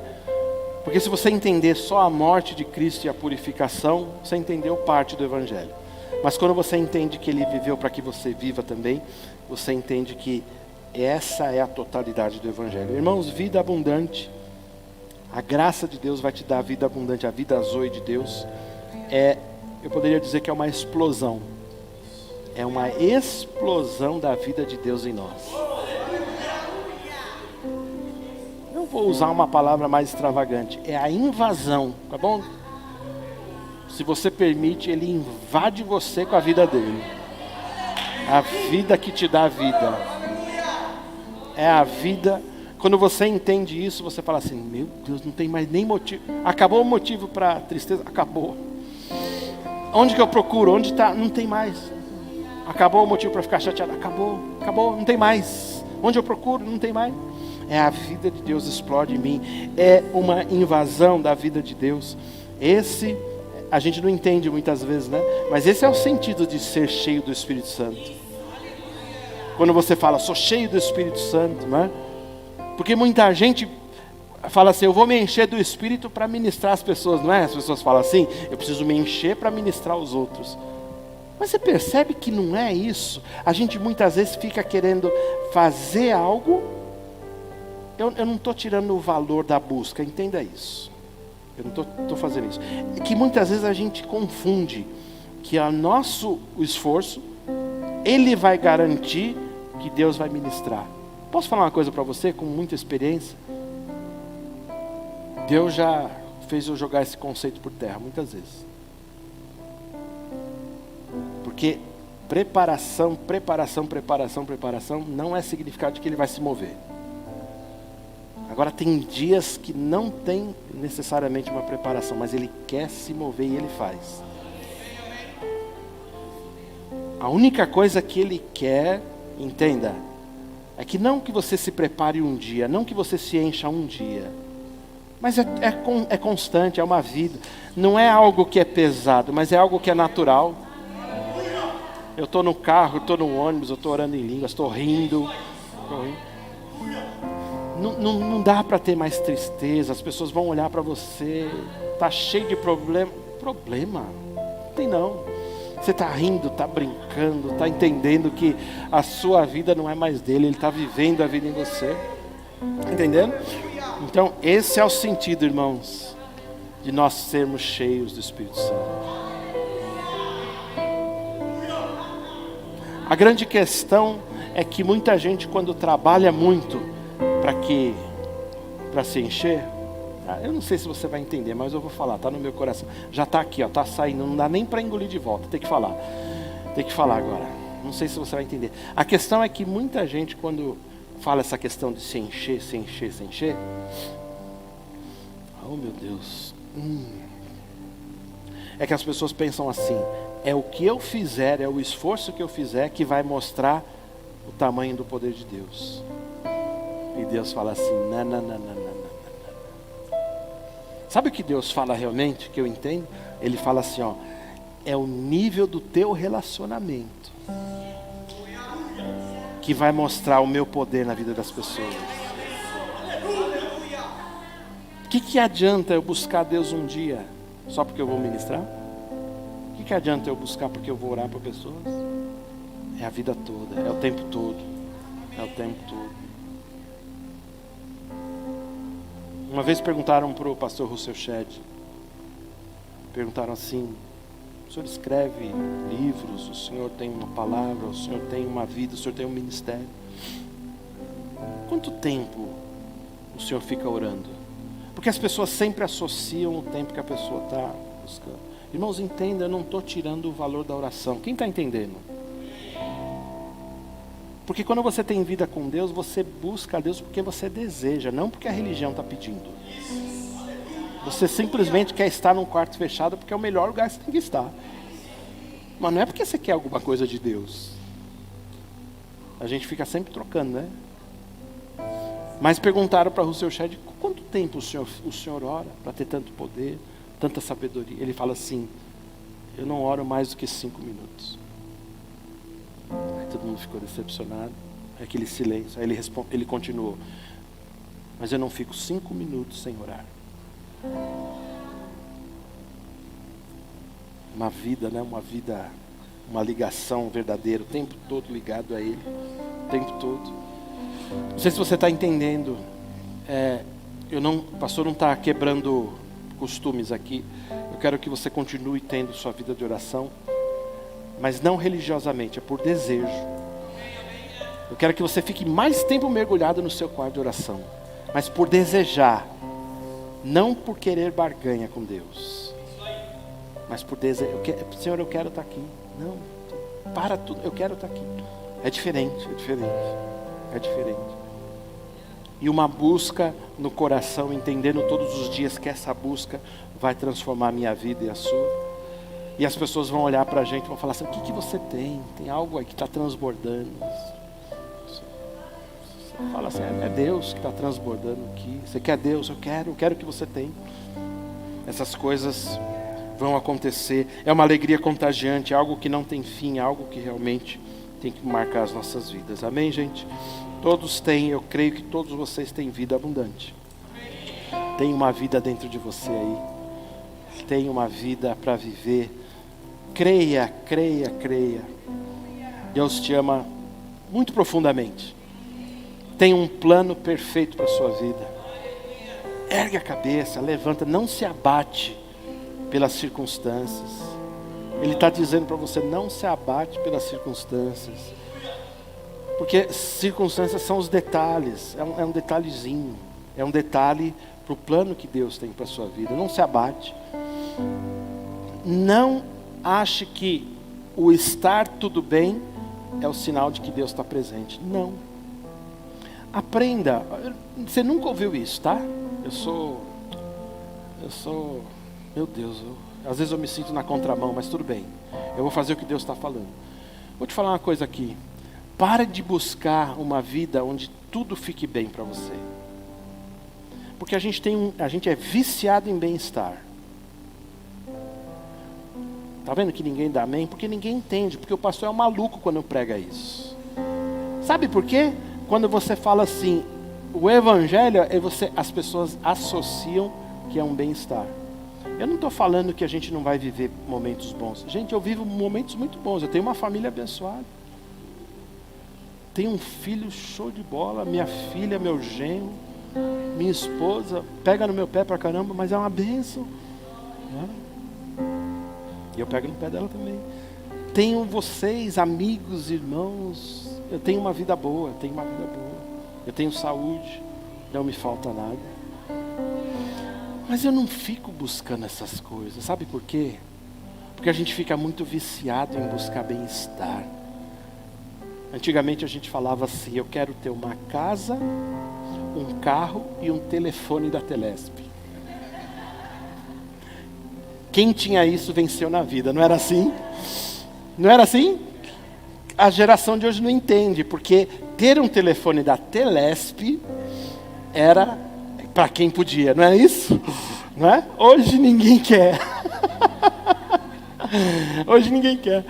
Porque se você entender só a morte de Cristo e a purificação, você entendeu parte do Evangelho. Mas quando você entende que Ele viveu para que você viva também, você entende que essa é a totalidade do Evangelho. Irmãos, vida abundante, a graça de Deus vai te dar a vida abundante, a vida zoe de Deus. Eu poderia dizer que é uma explosão. É uma explosão da vida de Deus em nós. Não vou usar uma palavra mais extravagante. É a invasão, tá bom? Se você permite, Ele invade você com a vida dele. A vida que te dá a vida. É a vida. Quando você entende isso, você fala assim: meu Deus, não tem mais nem motivo. Acabou o motivo para tristeza? Acabou. Onde que eu procuro? Onde está? Não tem mais. Acabou o motivo para ficar chateado? Acabou, não tem mais. Onde eu procuro? Não tem mais. É a vida de Deus explode em mim. É uma invasão da vida de Deus. Esse a gente não entende muitas vezes, né? Mas esse é o sentido de ser cheio do Espírito Santo. Quando você fala, sou cheio do Espírito Santo, né? Porque muita gente fala assim, eu vou me encher do Espírito para ministrar as pessoas, não é? As pessoas falam assim, eu preciso me encher para ministrar os outros. Mas você percebe que não é isso? A gente muitas vezes fica querendo fazer algo. Eu não estou tirando o valor da busca, entenda isso. Eu não estou fazendo isso. É que muitas vezes a gente confunde que o nosso esforço, ele vai garantir que Deus vai ministrar. Posso falar uma coisa para você com muita experiência? Deus já fez eu jogar esse conceito por terra muitas vezes. Porque preparação não é significado de que Ele vai se mover. Agora tem dias que não tem necessariamente uma preparação, mas Ele quer se mover e Ele faz. A única coisa que Ele quer, entenda, é que não que você se prepare um dia, não que você se encha um dia, mas é constante, é uma vida. Não é algo que é pesado, mas é algo que é natural. Eu estou no carro, eu estou no ônibus, eu estou orando em línguas, estou rindo. Não dá para ter mais tristeza, as pessoas vão olhar para você, está cheio de problema. Problema? Não tem não. Você está rindo, está brincando, está entendendo que a sua vida não é mais dele, ele está vivendo a vida em você. Entendendo? Então esse é o sentido, irmãos, de nós sermos cheios do Espírito Santo. A grande questão é que muita gente, quando trabalha muito para se encher, eu não sei se você vai entender, mas eu vou falar, está no meu coração. Já está aqui, está saindo, não dá nem para engolir de volta, tem que falar agora. Não sei se você vai entender. A questão é que muita gente, quando fala essa questão de se encher, oh meu Deus, é que as pessoas pensam assim, é o que eu fizer, é o esforço que eu fizer que vai mostrar o tamanho do poder de Deus. E Deus fala assim, não. Sabe o que Deus fala realmente, que eu entendo? Ele fala assim, ó, é o nível do teu relacionamento que vai mostrar o meu poder na vida das pessoas. O que adianta eu buscar Deus um dia só porque eu vou ministrar? O que adianta eu buscar porque eu vou orar para pessoas? É a vida toda, é o tempo todo. Uma vez perguntaram para o pastor Russell Shedd, perguntaram assim, O Senhor escreve livros, o Senhor tem uma palavra, o Senhor tem uma vida, o Senhor tem um ministério. Quanto tempo o Senhor fica orando? Porque as pessoas sempre associam o tempo que a pessoa está buscando. Irmãos, entenda, eu não estou tirando o valor da oração. Quem está entendendo? Porque quando você tem vida com Deus, você busca a Deus porque você deseja, não porque a religião está pedindo. Você simplesmente quer estar num quarto fechado porque é o melhor lugar que você tem que estar. Mas não é porque você quer alguma coisa de Deus. A gente fica sempre trocando, né? Mas perguntaram para Russell Shedd, quanto tempo o senhor ora para ter tanto poder, tanta sabedoria? Ele fala assim, eu não oro mais do que 5 minutos. Aí todo mundo ficou decepcionado, aquele silêncio. Aí ele continuou, mas eu não fico 5 minutos sem orar. Uma vida, né? Uma ligação verdadeira, o tempo todo ligado a Ele, o tempo todo. Não sei se você está entendendo. O pastor não está quebrando costumes aqui. Eu quero que você continue tendo sua vida de oração, mas não religiosamente, é por desejo. Eu quero que você fique mais tempo mergulhado no seu quarto de oração, mas por desejar, não por querer barganha com Deus, mas por desejo. Senhor, eu quero estar aqui. Não, para tudo, eu quero estar aqui. É diferente. E uma busca no coração, entendendo todos os dias que essa busca vai transformar a minha vida e a sua. E as pessoas vão olhar para a gente e vão falar assim, o que você tem? Tem algo aí que está transbordando. Você fala assim, é Deus que está transbordando aqui. Você quer Deus? Eu quero que você tenha. Essas coisas vão acontecer. É uma alegria contagiante, é algo que não tem fim, é algo que realmente tem que marcar as nossas vidas. Amém, gente? Todos têm, eu creio que todos vocês têm vida abundante. Tem uma vida dentro de você aí. Tem uma vida para viver. Creia. Deus te ama muito profundamente. Tem um plano perfeito para a sua vida. Ergue a cabeça, levanta, não se abate pelas circunstâncias. Ele está dizendo para você, não se abate pelas circunstâncias. Porque circunstâncias são os detalhes, é um detalhezinho. É um detalhe para o plano que Deus tem para a sua vida. Não se abate. Não ache que o estar tudo bem é o sinal de que Deus está presente. Não. Aprenda. Você nunca ouviu isso, tá? Eu sou, meu Deus, às vezes eu me sinto na contramão, mas tudo bem. Eu vou fazer o que Deus está falando. Vou te falar uma coisa aqui. Para de buscar uma vida onde tudo fique bem para você. Porque a gente é viciado em bem-estar. Tá vendo que ninguém dá amém? Porque ninguém entende, porque o pastor é um maluco quando prega isso. Sabe por quê? Quando você fala assim, o evangelho, as pessoas associam que é um bem-estar. Eu não estou falando que a gente não vai viver momentos bons. Gente, eu vivo momentos muito bons. Eu tenho uma família abençoada. Tenho um filho show de bola. Minha filha, meu genro, minha esposa, pega no meu pé pra caramba, mas é uma bênção. Né? E eu pego no pé dela também. Tenho vocês, amigos, irmãos. Eu tenho uma vida boa, eu tenho saúde, não me falta nada. Mas eu não fico buscando essas coisas. Sabe por quê? Porque a gente fica muito viciado em buscar bem-estar. Antigamente a gente falava assim, eu quero ter uma casa, um carro e um telefone da Telesp. Quem tinha isso venceu na vida, não era assim? Não era assim? A geração de hoje não entende, porque ter um telefone da Telesp era para quem podia, não é isso? Não é? Hoje ninguém quer. Hoje ninguém quer.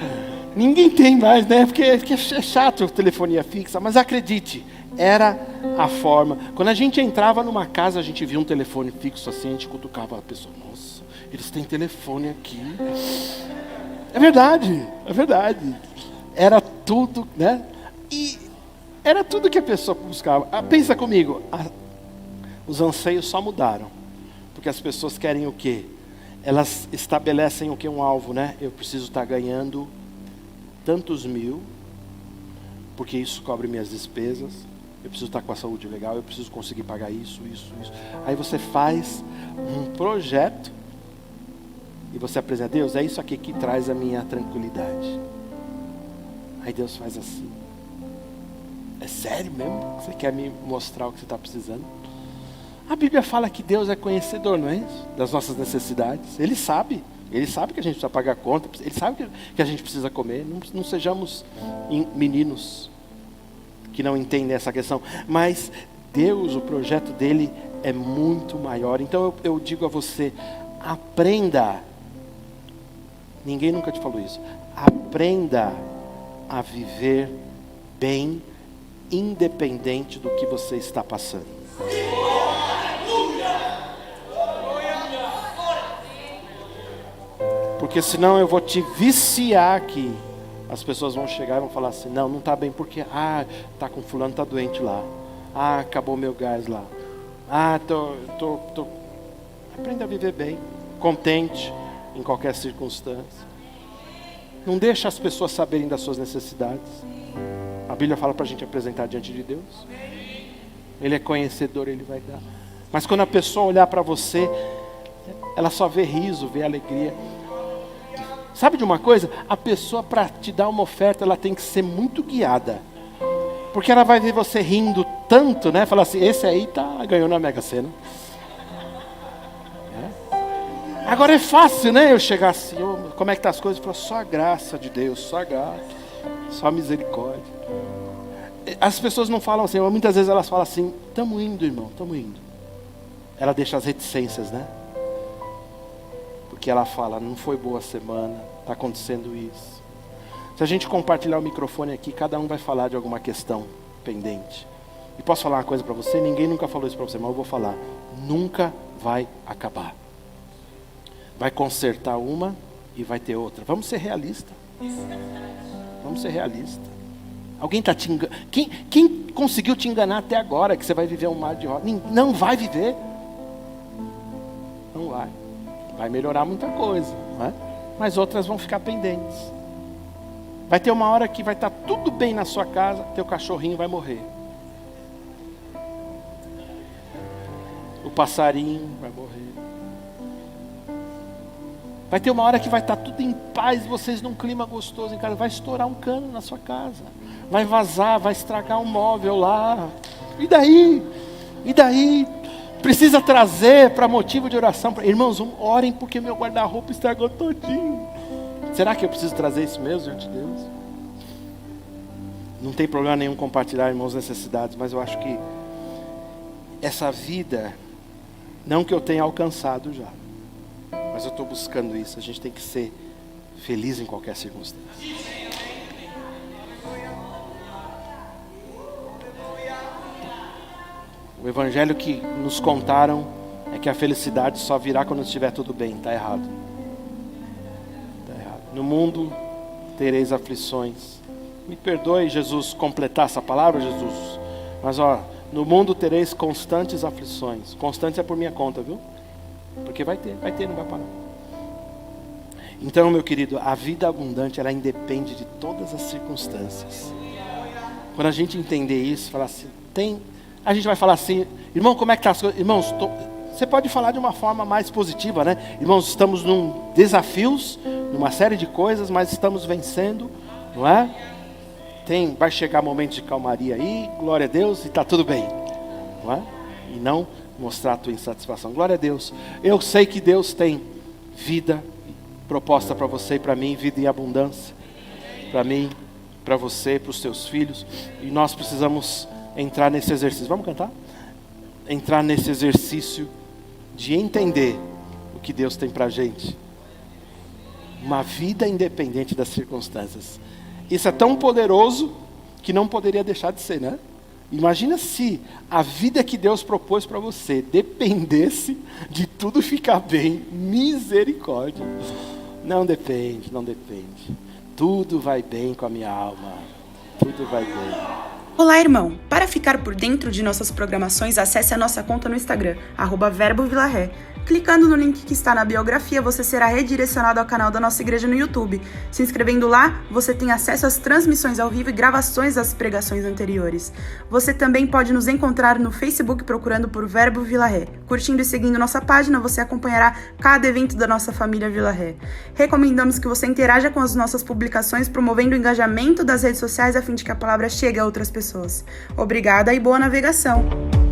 Ninguém tem mais, né? Porque é chato a telefonia fixa, mas acredite, era a forma. Quando a gente entrava numa casa, a gente via um telefone fixo assim, a gente cutucava a pessoa, nossa, eles têm telefone aqui. É verdade. Era tudo, né? E era tudo que a pessoa buscava. Pensa comigo, os anseios só mudaram. Porque as pessoas querem o quê? elas estabelecem o que? Um alvo, né? Eu preciso estar ganhando tantos mil, porque isso cobre minhas despesas. Eu preciso estar com a saúde legal, eu preciso conseguir pagar isso. Aí você faz um projeto e você apresenta: Deus, é isso aqui que traz a minha tranquilidade. Aí Deus faz assim: é sério mesmo? Você quer me mostrar o que você está precisando? A Bíblia fala que Deus é conhecedor, não é isso? Das nossas necessidades. Ele sabe que a gente precisa pagar a conta, Ele sabe que a gente precisa comer. Não sejamos meninos que não entendem essa questão. Mas Deus, o projeto dele é muito maior. Então eu digo a você: aprenda. Ninguém nunca te falou isso. Aprenda a viver bem, independente do que você está passando. Porque senão eu vou te viciar aqui. As pessoas vão chegar e vão falar assim: não está bem porque tá com fulano, tá doente lá. Acabou meu gás lá. Tô. Aprenda a viver bem, contente em qualquer circunstância. Não deixa as pessoas saberem das suas necessidades. A Bíblia fala para a gente apresentar diante de Deus. Ele é conhecedor, Ele vai dar. Mas quando a pessoa olhar para você, ela só vê riso, vê alegria. Sabe de uma coisa? A pessoa, para te dar uma oferta, ela tem que ser muito guiada. Porque ela vai ver você rindo tanto, né? Falar assim: esse aí ganhou na Mega Sena. Agora é fácil, né? Eu chegar assim: como é que tá as coisas? Eu falo: só a graça de Deus, só a graça, só a misericórdia. As pessoas não falam assim, muitas vezes elas falam assim: estamos indo, irmão, estamos indo. Ela deixa as reticências, né? Porque ela fala: não foi boa a semana, está acontecendo isso. Se a gente compartilhar o microfone aqui, cada um vai falar de alguma questão pendente. E posso falar uma coisa para você? Ninguém nunca falou isso para você, mas eu vou falar: nunca vai acabar. Vai consertar uma e vai ter outra. Vamos ser realistas. Vamos ser realistas. Alguém está te enganando? Quem conseguiu te enganar até agora que você vai viver um mar de rosa? Não vai viver. Não vai. Vai melhorar muita coisa, né? Mas outras vão ficar pendentes. Vai ter uma hora que vai estar tudo bem na sua casa, teu cachorrinho vai morrer. O passarinho vai morrer. Vai ter uma hora que vai estar tudo em paz, vocês num clima gostoso em casa. Vai estourar um cano na sua casa. Vai vazar, vai estragar um móvel lá. E daí? E daí? Precisa trazer para motivo de oração. Irmãos, orem porque meu guarda-roupa estragou todinho. Será que eu preciso trazer isso mesmo diante de Deus? Não tem problema nenhum compartilhar, irmãos, necessidades. Mas eu acho que essa vida, não que eu tenha alcançado já, mas eu estou buscando isso. A gente tem que ser feliz em qualquer circunstância. O evangelho que nos contaram é que a felicidade só virá quando estiver tudo bem. Está errado. Está errado. No mundo tereis aflições. Me perdoe, Jesus, completar essa palavra, Jesus. Mas no mundo tereis constantes aflições. Constantes é por minha conta, viu? Porque vai ter, não vai parar. Então, meu querido, a vida abundante, ela independe de todas as circunstâncias. Quando a gente entender isso, falar assim, a gente vai falar assim: irmão, como é que está as coisas? Irmãos, você pode falar de uma forma mais positiva, né? Irmãos, estamos num desafios, numa série de coisas, mas estamos vencendo, não é? Vai chegar momentos de calmaria aí, glória a Deus, e está tudo bem, não é? E não mostrar a tua insatisfação. Glória a Deus. Eu sei que Deus tem vida proposta para você e para mim, vida em abundância. Para mim, para você, para os teus filhos. E nós precisamos entrar nesse exercício. Vamos cantar? Entrar nesse exercício de entender o que Deus tem para a gente. Uma vida independente das circunstâncias. Isso é tão poderoso que não poderia deixar de ser, né? Imagina se a vida que Deus propôs para você dependesse de tudo ficar bem. Misericórdia. Não depende. Tudo vai bem com a minha alma. Tudo vai bem. Olá, irmão. Para ficar por dentro de nossas programações, acesse a nossa conta no Instagram, @verbovilaré. Clicando no link que está na biografia, você será redirecionado ao canal da nossa igreja no YouTube. Se inscrevendo lá, você tem acesso às transmissões ao vivo e gravações das pregações anteriores. Você também pode nos encontrar no Facebook procurando por Verbo Vila Ré. Curtindo e seguindo nossa página, você acompanhará cada evento da nossa família Vila Ré. Recomendamos que você interaja com as nossas publicações, promovendo o engajamento das redes sociais a fim de que a palavra chegue a outras pessoas. Obrigada e boa navegação!